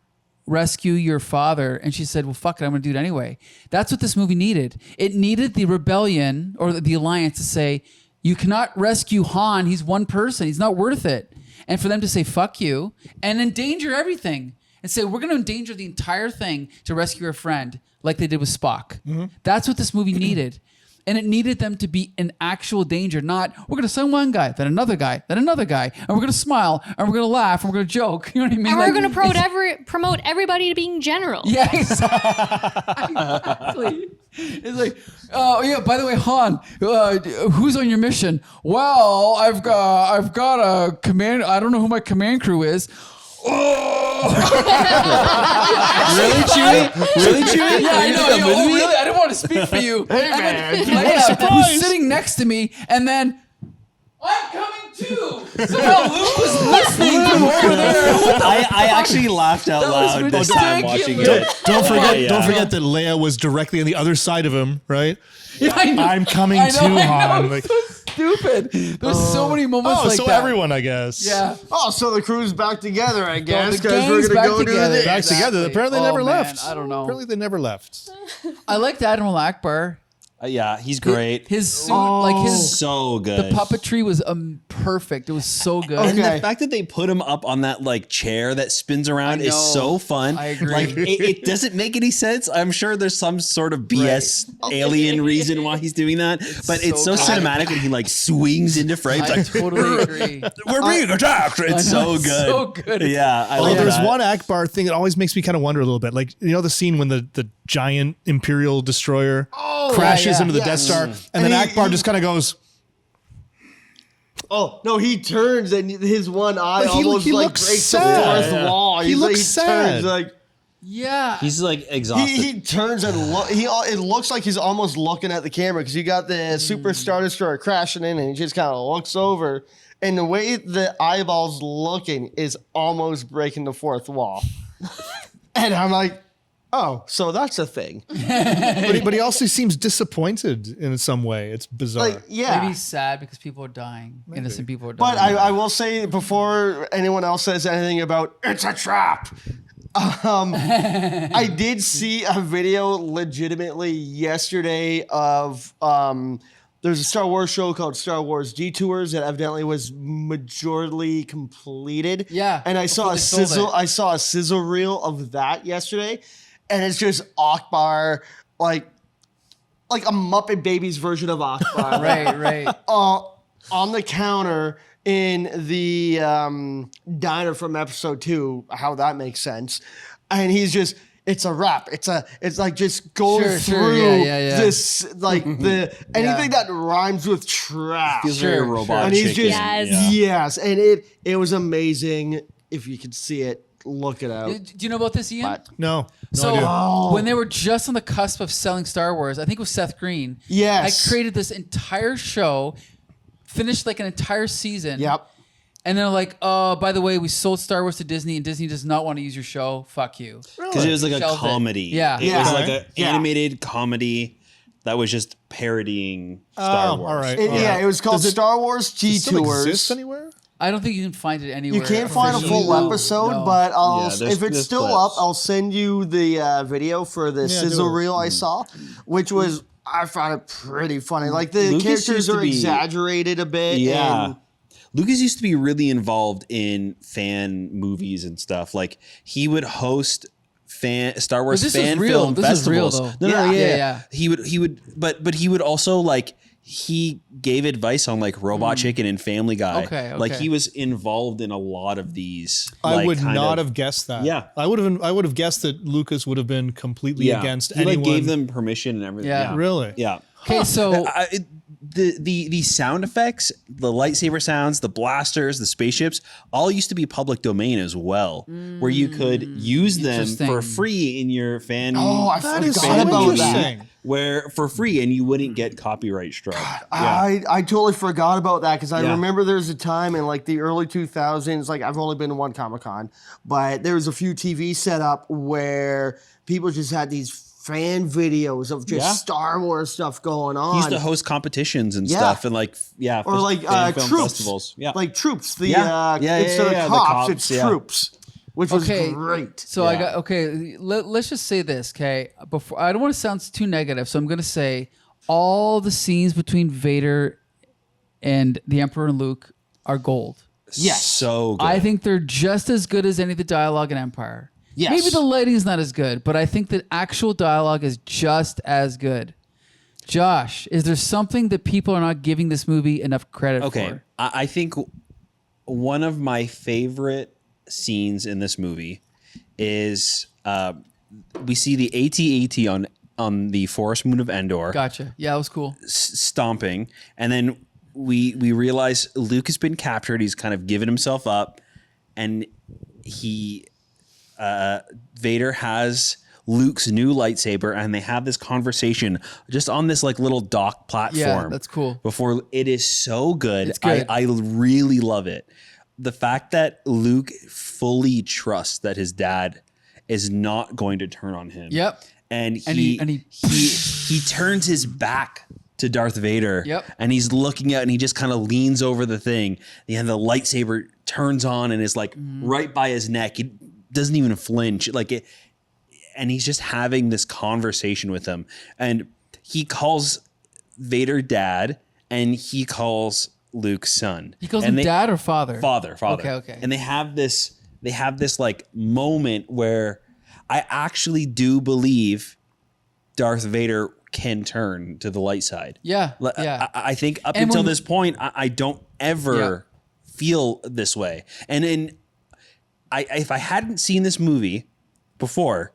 rescue your father. And she said, well, fuck it, I'm going to do it anyway. That's what this movie needed. It needed the rebellion or the alliance to say, you cannot rescue Han. He's one person. He's not worth it. And for them to say, fuck you, and endanger everything. and say, we're going to endanger the entire thing to rescue our friend, like they did with Spock. That's what this movie needed. And it needed them to be in actual danger, not we're going to send one guy, then another guy, then another guy, and we're going to smile, and we're going to laugh, and we're going to joke. You know what I mean? And we're going to promote everybody to being general. Yeah, exactly. It's like, oh yeah. By the way, Han, who's on your mission? Well, I've got a command. I don't know who my command crew is. Really, Chewie? Really, Chewie? Yeah, I know. Oh, really? I didn't want to speak for you. Hey, man. Leia, who's sitting next to me, and then I'm coming too. So now Luke was listening from over there. I actually laughed out was loud this time watching ridiculous. it. Don't forget, yeah. don't forget that Leia was directly on the other side of him, right? Yeah, I know. I'm coming I know, too, I know. Han. Like, So stupid. There's so many moments oh, like so that. everyone, I guess. Yeah. Oh, so the crew's back together, I guess, the because we're gang's gonna back go do together. this. Back Exactly. together. Apparently, they Oh, never man, left. I don't know. Apparently, they never left. I liked Admiral Akbar. Yeah, he's great. His suit, like his So good. the puppetry was perfect. It was so good. And Okay. the fact that they put him up on that like chair that spins around is know. so fun. I agree. Like it doesn't make any sense. I'm sure there's some sort of BS alien reason why he's doing that, but it's so so good. cinematic when he like swings into frame. It's I like, totally agree. we're being attacked. It's know, so it's good. so good. Yeah, I Oh, love there's that. one Akbar thing that always makes me kind of wonder a little bit. Like, you know, the scene when the giant Imperial destroyer crashes yeah. into the Death Yes. Star, and then he- Akbar he- just kind of goes. Oh no, he turns and his one eye But he almost like looks breaks sad. the fourth Yeah. wall. He He's looks like, sad. Turns like Yeah. He's like exhausted. he turns and it looks like he's almost looking at the camera because you got the Super Star Destroyer crashing in and he just kind of looks over, and the way the eyeball's looking is almost breaking the fourth wall. And I'm like, oh, so that's a thing. But he also seems disappointed in some way. It's bizarre. Like, yeah. Maybe he's sad because people are dying. Innocent people are dying. But I will say before anyone else says anything about it's a trap. I did see a video legitimately yesterday of there's a Star Wars show called Star Wars Detours that evidently was majorly completed. Yeah, and I saw before a they sold sizzle. it. I saw a sizzle reel of that yesterday, and it's just Akbar like a Muppet Babies version of Akbar. right. On the counter in the diner from episode 2, how that makes sense. And he's just, it's a wrap. It's like just going Sure, through yeah. this, like the anything that rhymes with trap. Feels very Sure, robot. And he's chicken. just, Yes. yes. And it was amazing. If you could see it, look it out. Do you know about this, Ian? But- no So idea. when they were just on the cusp of selling Star Wars, I think it was Seth Green. Yes. I created this entire show, finished like an entire season. Yep. And they're like, oh, by the way, we sold Star Wars to Disney, and Disney does not want to use your show. Fuck you. Because it was like a Shelved it. comedy. Yeah. It Yeah. was like an Yeah. animated comedy that was just parodying Star Oh, Wars. all right. Yeah, it was called Does it- Star Wars Does it still Detours. exist anywhere? I don't think you can find it anywhere. You can't find a officially. full episode, No. but Yeah, there's- if it's there's still clips. up, I'll send you the video for the sizzle do it. reel I saw, which was I found it pretty funny. Like the Lucas characters used to are be- exaggerated a bit. Yeah. and- Lucas used to be really involved in fan movies and stuff. Like he would host Star Wars But this is fan real. film This is real, festivals. though. No, Yeah. Yeah. He would, but he would also like he gave advice on like Robot Chicken and Family Guy. Okay, Like okay. he was involved in a lot of these. I like, would kind not of- have guessed that. Yeah. I would have guessed that Lucas would have been completely Yeah. against he anyone. like gave them permission and everything. Yeah. Really? Yeah. Okay, so The sound effects, the lightsaber sounds, the blasters, the spaceships, all used to be public domain as well, where you could use them Interesting. for free in your fan. Oh, I That is forgot so about interesting. that. Where for free and you wouldn't get copyright struck. I totally forgot about that because I Yeah. remember there was a time in like the early 2000s, like I've only been to one Comic-Con, but there was a few TV set up where people just had these fan videos of just Yeah. Star Wars stuff going on. He used to host competitions and Yeah. stuff and like or like fan film troops, festivals. Yeah. like troops. The Yeah. Yeah, instead yeah, of the cops, cops, it's yeah. troops, which was okay, great. So I Yeah. got okay. Let's just say this, okay? Before I don't want to sound too negative, so I'm gonna say all the scenes between Vader and the Emperor and Luke are gold. Yes. So good. I think they're just as good as any of the dialogue in Empire. Yes. Maybe the lighting's not as good, but I think the actual dialogue is just as good. Josh, is there something that people are not giving this movie enough credit for? I think one of my favorite scenes in this movie is we see the AT-AT on the forest moon of Endor. Gotcha. Yeah, that was cool. Stomping, and then we realize Luke has been captured. He's kind of given himself up, and Vader has Luke's new lightsaber, and they have this conversation just on this like little dock platform. Yeah, that's cool. Before it is so good. It's good. I really love it. The fact that Luke fully trusts that his dad is not going to turn on him. Yep. And he turns his back to Darth Vader. Yep. And he's looking at, and he just kind of leans over the thing. And the lightsaber turns on and is like right by his neck. He doesn't even flinch. And he's just having this conversation with him. And he calls Vader dad, and he calls Luke son. He calls him dad or father? Father. Okay. And they have this like moment where I actually do believe Darth Vader can turn to the light side. Yeah. Yeah. I think up until this point, I don't ever feel this way. And if I hadn't seen this movie before,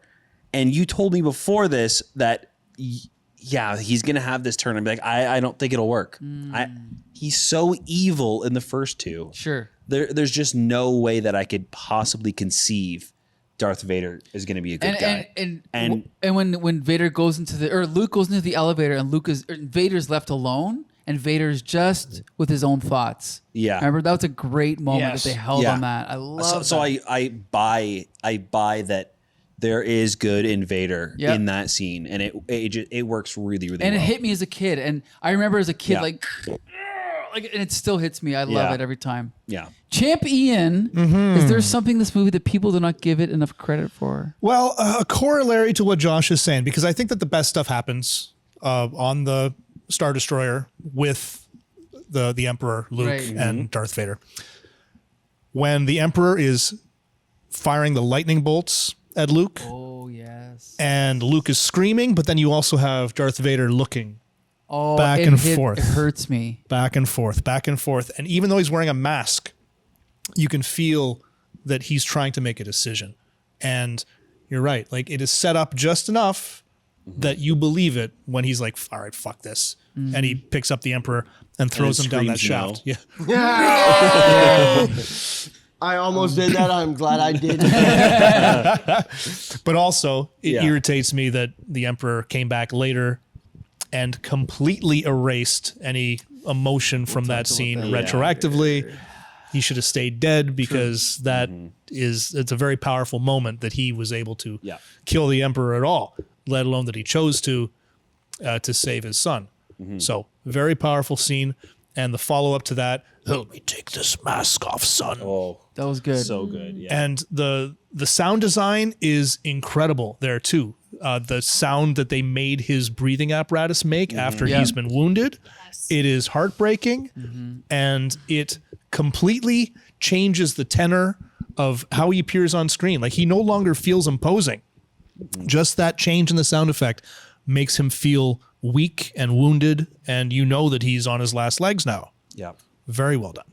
and you told me before this that, he's going to have this turn, I'd be like, I don't think it'll work. He's so evil in the first two. Sure. There's just no way that I could possibly conceive Darth Vader is going to be a good guy. And when Vader goes Luke goes into the elevator, and Vader's left alone, and Vader's just with his own thoughts. Yeah. Remember, that was a great moment Yes. that they held on that. I love that. So I buy that there is good in Vader in that scene, and it works really, really well. And it hit me as a kid, and I remember as a kid and it still hits me. I love it every time. Yeah. Champ Ian, is there something in this movie that people do not give it enough credit for? Well, a corollary to what Josh is saying, because I think that the best stuff happens on the Star Destroyer with the Emperor, Luke, and Darth Vader. When the Emperor is firing the lightning bolts at Luke. Oh, yes. And Luke is screaming, but then you also have Darth Vader looking Oh, back and forth. It hurts me. Back and forth, back and forth. And even though he's wearing a mask, you can feel that he's trying to make a decision. And you're right. Like, it is set up just enough that you believe it when he's like, all right, fuck this. And he picks up the Emperor and throws him down that shaft. no. Yeah. I almost did that. I'm glad I did. But also, it irritates me that the Emperor came back later and completely erased any emotion from that scene retroactively. He should have stayed dead, because it's a very powerful moment that he was able to kill the Emperor at all, let alone that he chose to save his son. So very powerful scene. And the follow-up to that, help me take this mask off, son. Oh, That was good. so good. Yeah. And the sound design is incredible there too. The sound that they made his breathing apparatus make after he's been wounded, it is heartbreaking, and it completely changes the tenor of how he appears on screen. Like, he no longer feels imposing. Just that change in the sound effect makes him feel weak and wounded, and you know that he's on his last legs now. Yeah. Very well done.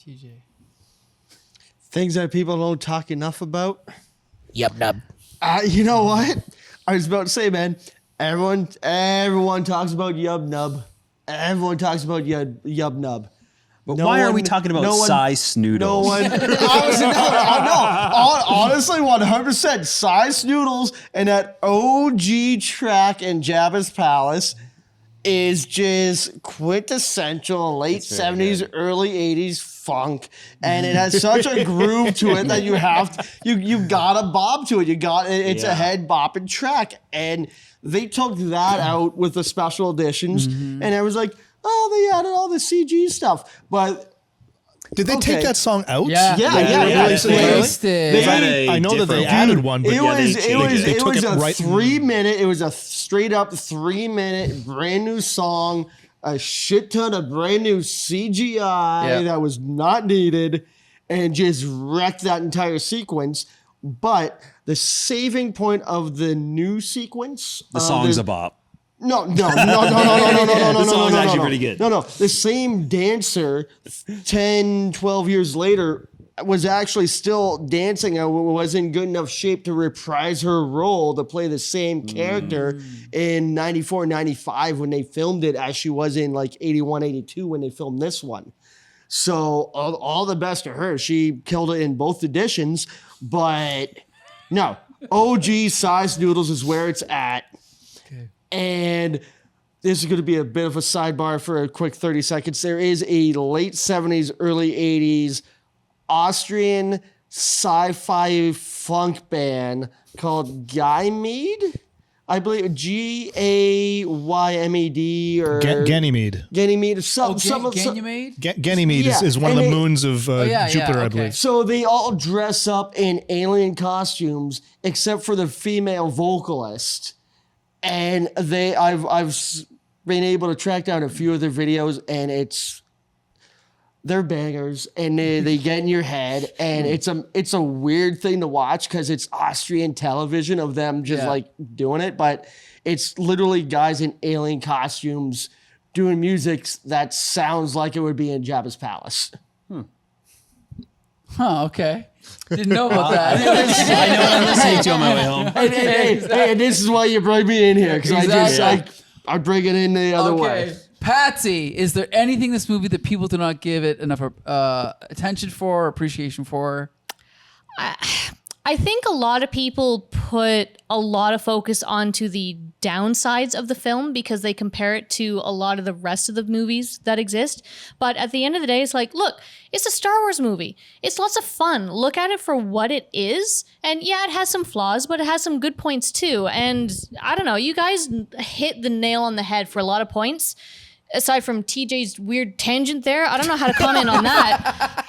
TJ. Things that people don't talk enough about. Yep, nub. You know what? I was about to say, man. Everyone talks about Yub Nub. Everyone talks about Yub Nub. But why are we talking about size snoodles? No one. Honestly, honestly, 100% size noodles, and that OG track in Jabba's Palace is just quintessential late 70s, early 80s funk, and it has such a groove to it that you gotta bob to it. It's a head bopping track, and they took that out with the special editions, and it was like, oh, they added all the CG stuff, but. Did they take that song out? Yeah. I know that they added one, but it was a right. 3 minute. It was a straight up 3 minute brand new song. A shit ton of brand new CGI that was not needed, and just wreck that entire sequence. But the saving point of the new sequence, The song's a bop. no. The song's actually pretty good. No. The same dancer 10, 12 years later was actually still dancing and was in good enough shape to reprise her role to play the same character in 94, 95 when they filmed it, as she was in like 81, 82 when they filmed this one. So all the best to her. She killed it in both editions, but no, OG size noodles is where it's at. Okay. And this is going to be a bit of a sidebar for a quick 30 seconds. There is a late 70s, early 80s Austrian sci-fi funk band called Guymed. I believe G-A-Y-M-E-D or Ganymede. Ganymede. Ganymede? Ganymede is one of the moons of Jupiter, I believe. So they all dress up in alien costumes except for the female vocalist. And I've been able to track down a few of their videos, and they're bangers, and they get in your head, and it's a weird thing to watch because it's Austrian television of them just like doing it, but it's literally guys in alien costumes doing music that sounds like it would be in Jabba's palace. Huh, okay. Didn't know about that. I know what I'm listening to on my way home. Hey, and this is why you brought me in here, because I bring it in the other way. Patsy, is there anything in this movie that people do not give it enough attention for, or appreciation for? I think a lot of people put a lot of focus onto the downsides of the film because they compare it to a lot of the rest of the movies that exist. But at the end of the day, it's like, look, it's a Star Wars movie. It's lots of fun. Look at it for what it is. And yeah, it has some flaws, but it has some good points too. And I don't know, you guys hit the nail on the head for a lot of points. Aside from TJ's weird tangent there, I don't know how to comment on that.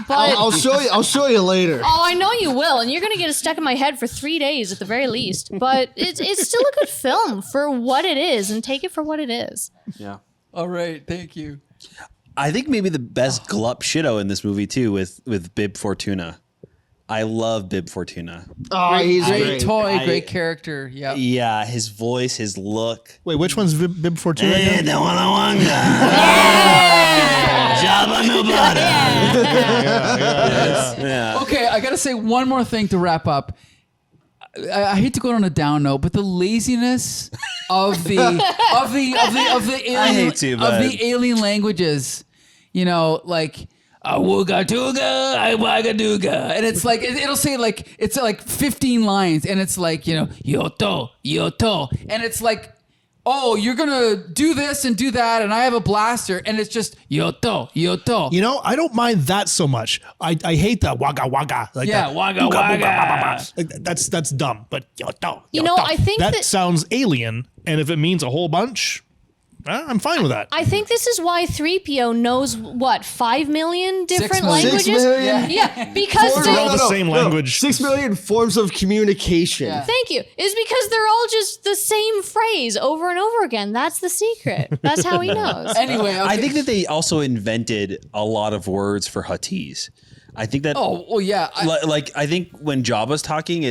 But I'll show you later. Oh, I know you will, and you're gonna get it stuck in my head for 3 days at the very least. But it's still a good film for what it is, and take it for what it is. Yeah. All right, thank you. I think maybe the best glup shitto in this movie too with Bib Fortuna. I love Bib Fortuna. Oh, he's Great toy, great character. Yeah. Yeah, his voice, his look. Wait, which one's Bib Fortuna again? The Wallawanga. Jabba no butter. Yeah. Okay, I gotta say one more thing to wrap up. I hate to go on a down note, but the laziness of the alien hate to, but- of the alien languages, you know, like awooga tooga, I waga dooga, and it's like it'll say like it's like 15 lines, and it's like, you know, yoto, and it's like, oh, you're gonna do this and do that, and I have a blaster, and it's just yoto. You know, I don't mind that so much. I hate that wagga wagga. Like Yeah, that. wagga Ooga, wagga. booga, ba, ba, ba. Like, that's dumb. But yoto, You know, I think that that- sounds alien, and if it means a whole bunch, I'm fine with that. I think this is why 3PO knows what 5 million different 6 million. languages. 6 million? Yeah, because Four- they're all the same language. 6 million forms of communication. Yeah. Thank you. Is because they're all just the same phrase over and over again. That's the secret. That's how he knows. Anyway, okay. I think that they also invented a lot of words for Huttese. I think that Oh, well, yeah. like I think when Jabba's talking,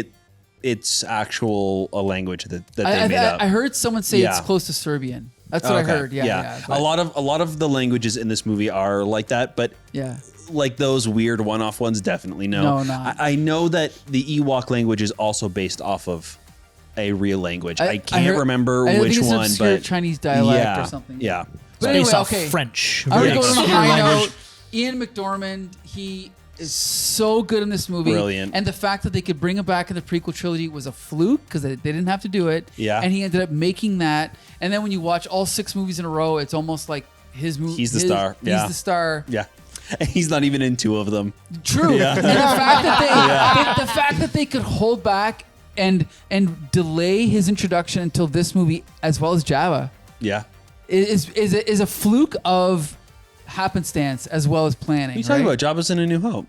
it's actual a language that they made up. I heard someone say it's Yeah. close to Serbian. That's what Okay. I heard. Yeah. a lot of the languages in this movie are like that, but Yeah. like those weird one-off ones, definitely no. No, not. I know that the Ewok language is also based off of a real language. I can't heard- remember I think which it's an one, obscure but Chinese dialect yeah, or something. Yeah. But Based anyway, off okay. French. I'm Very gonna go on a obscure high language. note. Ian McDormand, he is so good in this movie. Brilliant. And the fact that they could bring him back in the prequel trilogy was a fluke because they didn't have to do it. Yeah. And he ended up making that. And then when you watch all 6 movies in a row, it's almost like his movie. He's the star. He's Yeah. the star. Yeah. He's not even in 2 of them. True. And the fact that they could hold back and delay his introduction until this movie, as well as Jabba, Yeah. is a fluke of happenstance as well as planning. What are you talking right? about? Jabba's in A New Hope.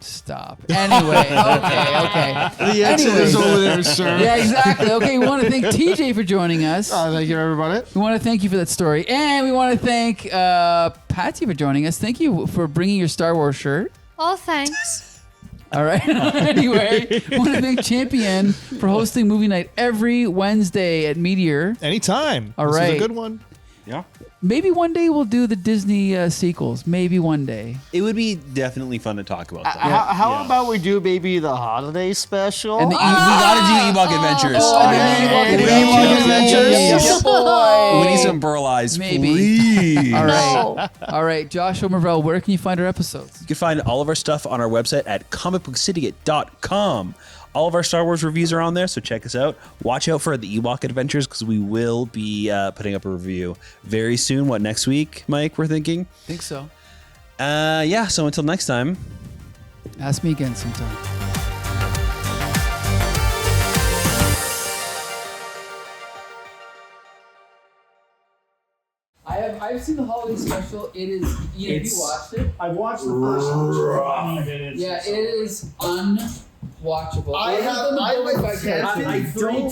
Stop. Anyway, okay. The exit is over there, sir. Yeah, exactly. Okay, we want to thank TJ for joining us. Thank you, everybody. We want to thank you for that story. And we want to thank Patsy for joining us. Thank you for bringing your Star Wars shirt. Oh, thanks. All right. Anyway, I want to thank Champion for hosting movie night every Wednesday at Meteor. Anytime. All This is right. a good one. Yeah. Maybe one day we'll do the Disney sequels. Maybe one day. It would be definitely fun to talk about that. How Yeah. about we do maybe the holiday special? And the We gotta do Ewok Adventures. Yeah, boy. We need some Burl Eyes, Maybe. please. All right. All right. Joshua Marvell, where can you find our episodes? You can find all of our stuff on our website at comicbooksyndicate.com. All of our Star Wars reviews are on there, so check us out. Watch out for the Ewok Adventures because we will be putting up a review very soon. What, next week, Mike, we're thinking? Think so. Yeah, so until next time. Ask me again sometime. I've seen the holiday special. It is. Ian, have you watched it? I've watched the first 20 minutes. Yeah, it is unwatchable. I I don't-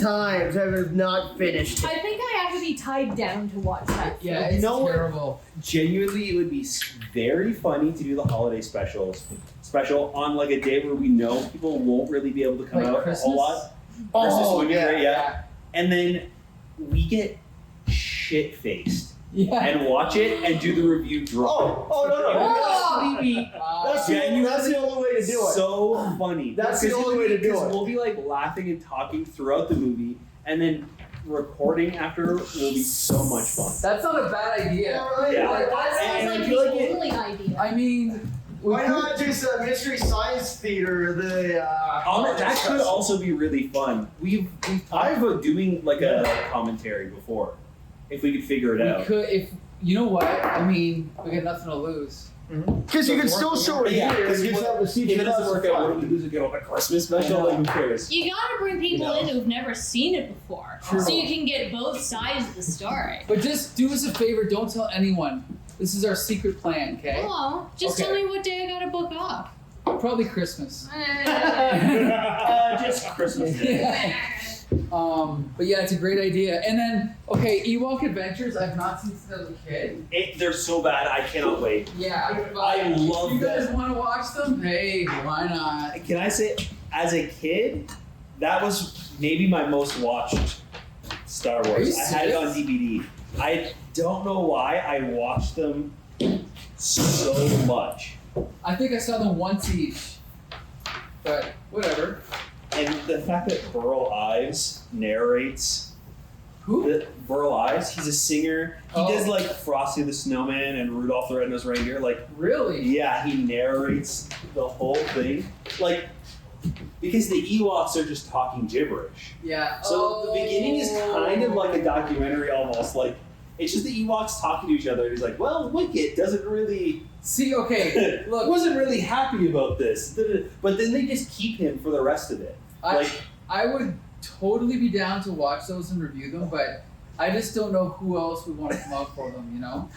times. I have not finished I think I have to be tied down to watch that. Yeah, it's know what? terrible. Genuinely, it would be very funny to do the holiday special on like a day where we know people won't really be able to come Like out Christmas? a whole lot. Christmas would be great, yeah. yeah. And then we get shit faced Yeah. and watch it and do the review drunk. Oh. That's the only way to do it. So funny. That's the Because only way to do because it. We'll be like laughing and talking throughout the movie, and then recording after will be so much fun. That's not a bad idea. Yeah. That sounds And I like feel the like it- only idea. I mean, we Why could- not just a Mystery Science Theater? That could also be really fun. We've talked about doing like a commentary before, if we could figure it We out. could, if you know what I mean. We got nothing to lose. Because you can still show it Yeah, here. because You just have to see if it doesn't work out, what do we lose? We get on a Christmas special. Like, who cares? You gotta bring people You know. in who've never seen it before, True. so you can get both sides of the story. But just do us a favor. Don't tell anyone. This is our secret plan, okay? Oh, just Okay. tell me what day I gotta book off. Probably Christmas. Just Christmas Day. But yeah, it's a great idea. And then, okay, Ewok Adventures. I've not seen since I was a kid. They're so bad. I cannot wait. Yeah, I love you guys that. want to watch them? Hey, why not? Can I say, as a kid, that was maybe my most watched Star Are you Wars. I had it on serious? DVD. I don't know why I watched them so much. I think I saw them once each. But whatever. And the fact that Burl Ives narrates Who? Burl Ives, he's a singer. He Oh. does like Frosty the Snowman and Rudolph the Red-Nosed Reindeer. Like, Really? yeah, he narrates the whole thing. Like, because the Ewoks are just talking gibberish. Yeah. So the beginning is kind of like a documentary almost. Like, it's just the Ewoks talking to each other. And he's like, well, Wicket doesn't really... See, okay, look. wasn't really happy about this. But then they just keep him for the rest of it. I would totally be down to watch those and review them, but I just don't know who else would want to come out for them, you know?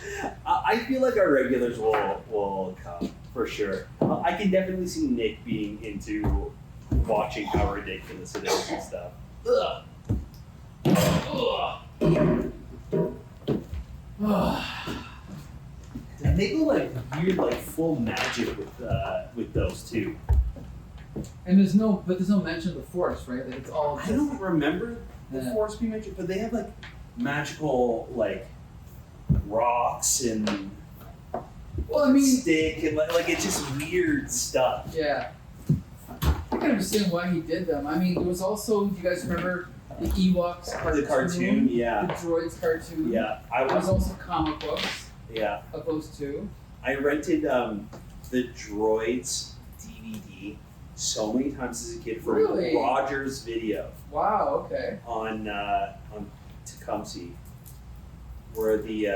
I feel like our regulars will come for sure. I can definitely see Nick being into watching how ridiculous it is and stuff. And they go like weird, like full magic with those two. And there's no mention of the Force, right? Like it's all I don't remember the Yeah. Force being magic, but they have like magical like rocks and Well, I mean, stick and like it's just weird stuff. yeah. I can understand why he did them. I mean, there was also, do you guys remember the Ewoks cartoon? The cartoon, yeah. The Droids cartoon. Yeah, I There was was. also comic books Yeah, of those two. I rented the Droids DVD so many times as a kid from Really? Roger's Video Wow, okay. on Tecumseh, where the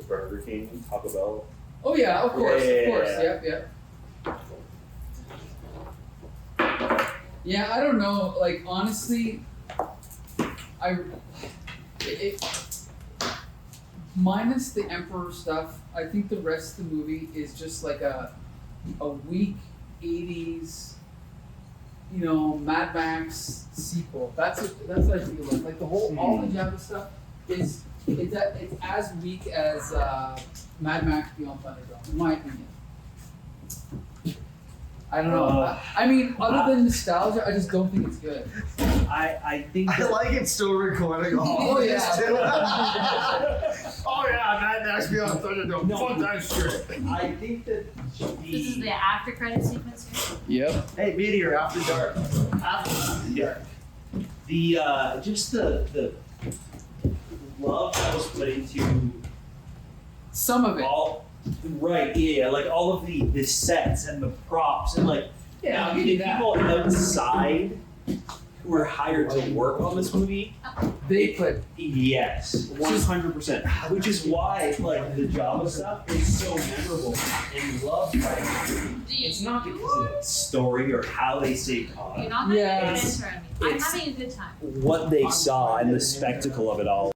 Burger King, Taco Bell. Oh yeah, of course, Yeah. of course. Yep, yep. Yeah, I don't know. Like honestly, minus the Emperor stuff, I think the rest of the movie is just like a weak '80s, Mad Max sequel. That's what I feel like. Like the whole all the Jabba stuff is it's as weak as Mad Max Beyond Thunderdome, in my opinion. I don't know. I mean, other than nostalgia, I just don't think it's good. I think I like it still recording all Oh, of yeah. this too. Oh yeah, that HBO Thunderdome. No. Fuck that shit. I think that This is the after credit sequence here. Yep. Hey, Meteor, after dark. After dark. The just the love that was put into Some of it. all right, yeah, like all of the sets and the props and like Yeah, I'll give the you that. people outside who were hired to work on this movie. They put. Yes, 100%. Which is why like the Java stuff is so memorable and loved by everyone. It's not because of the story or how they say You're God. not having Yeah. a good answer on me. I'm It's- having a good time. What they saw and the spectacle of it all.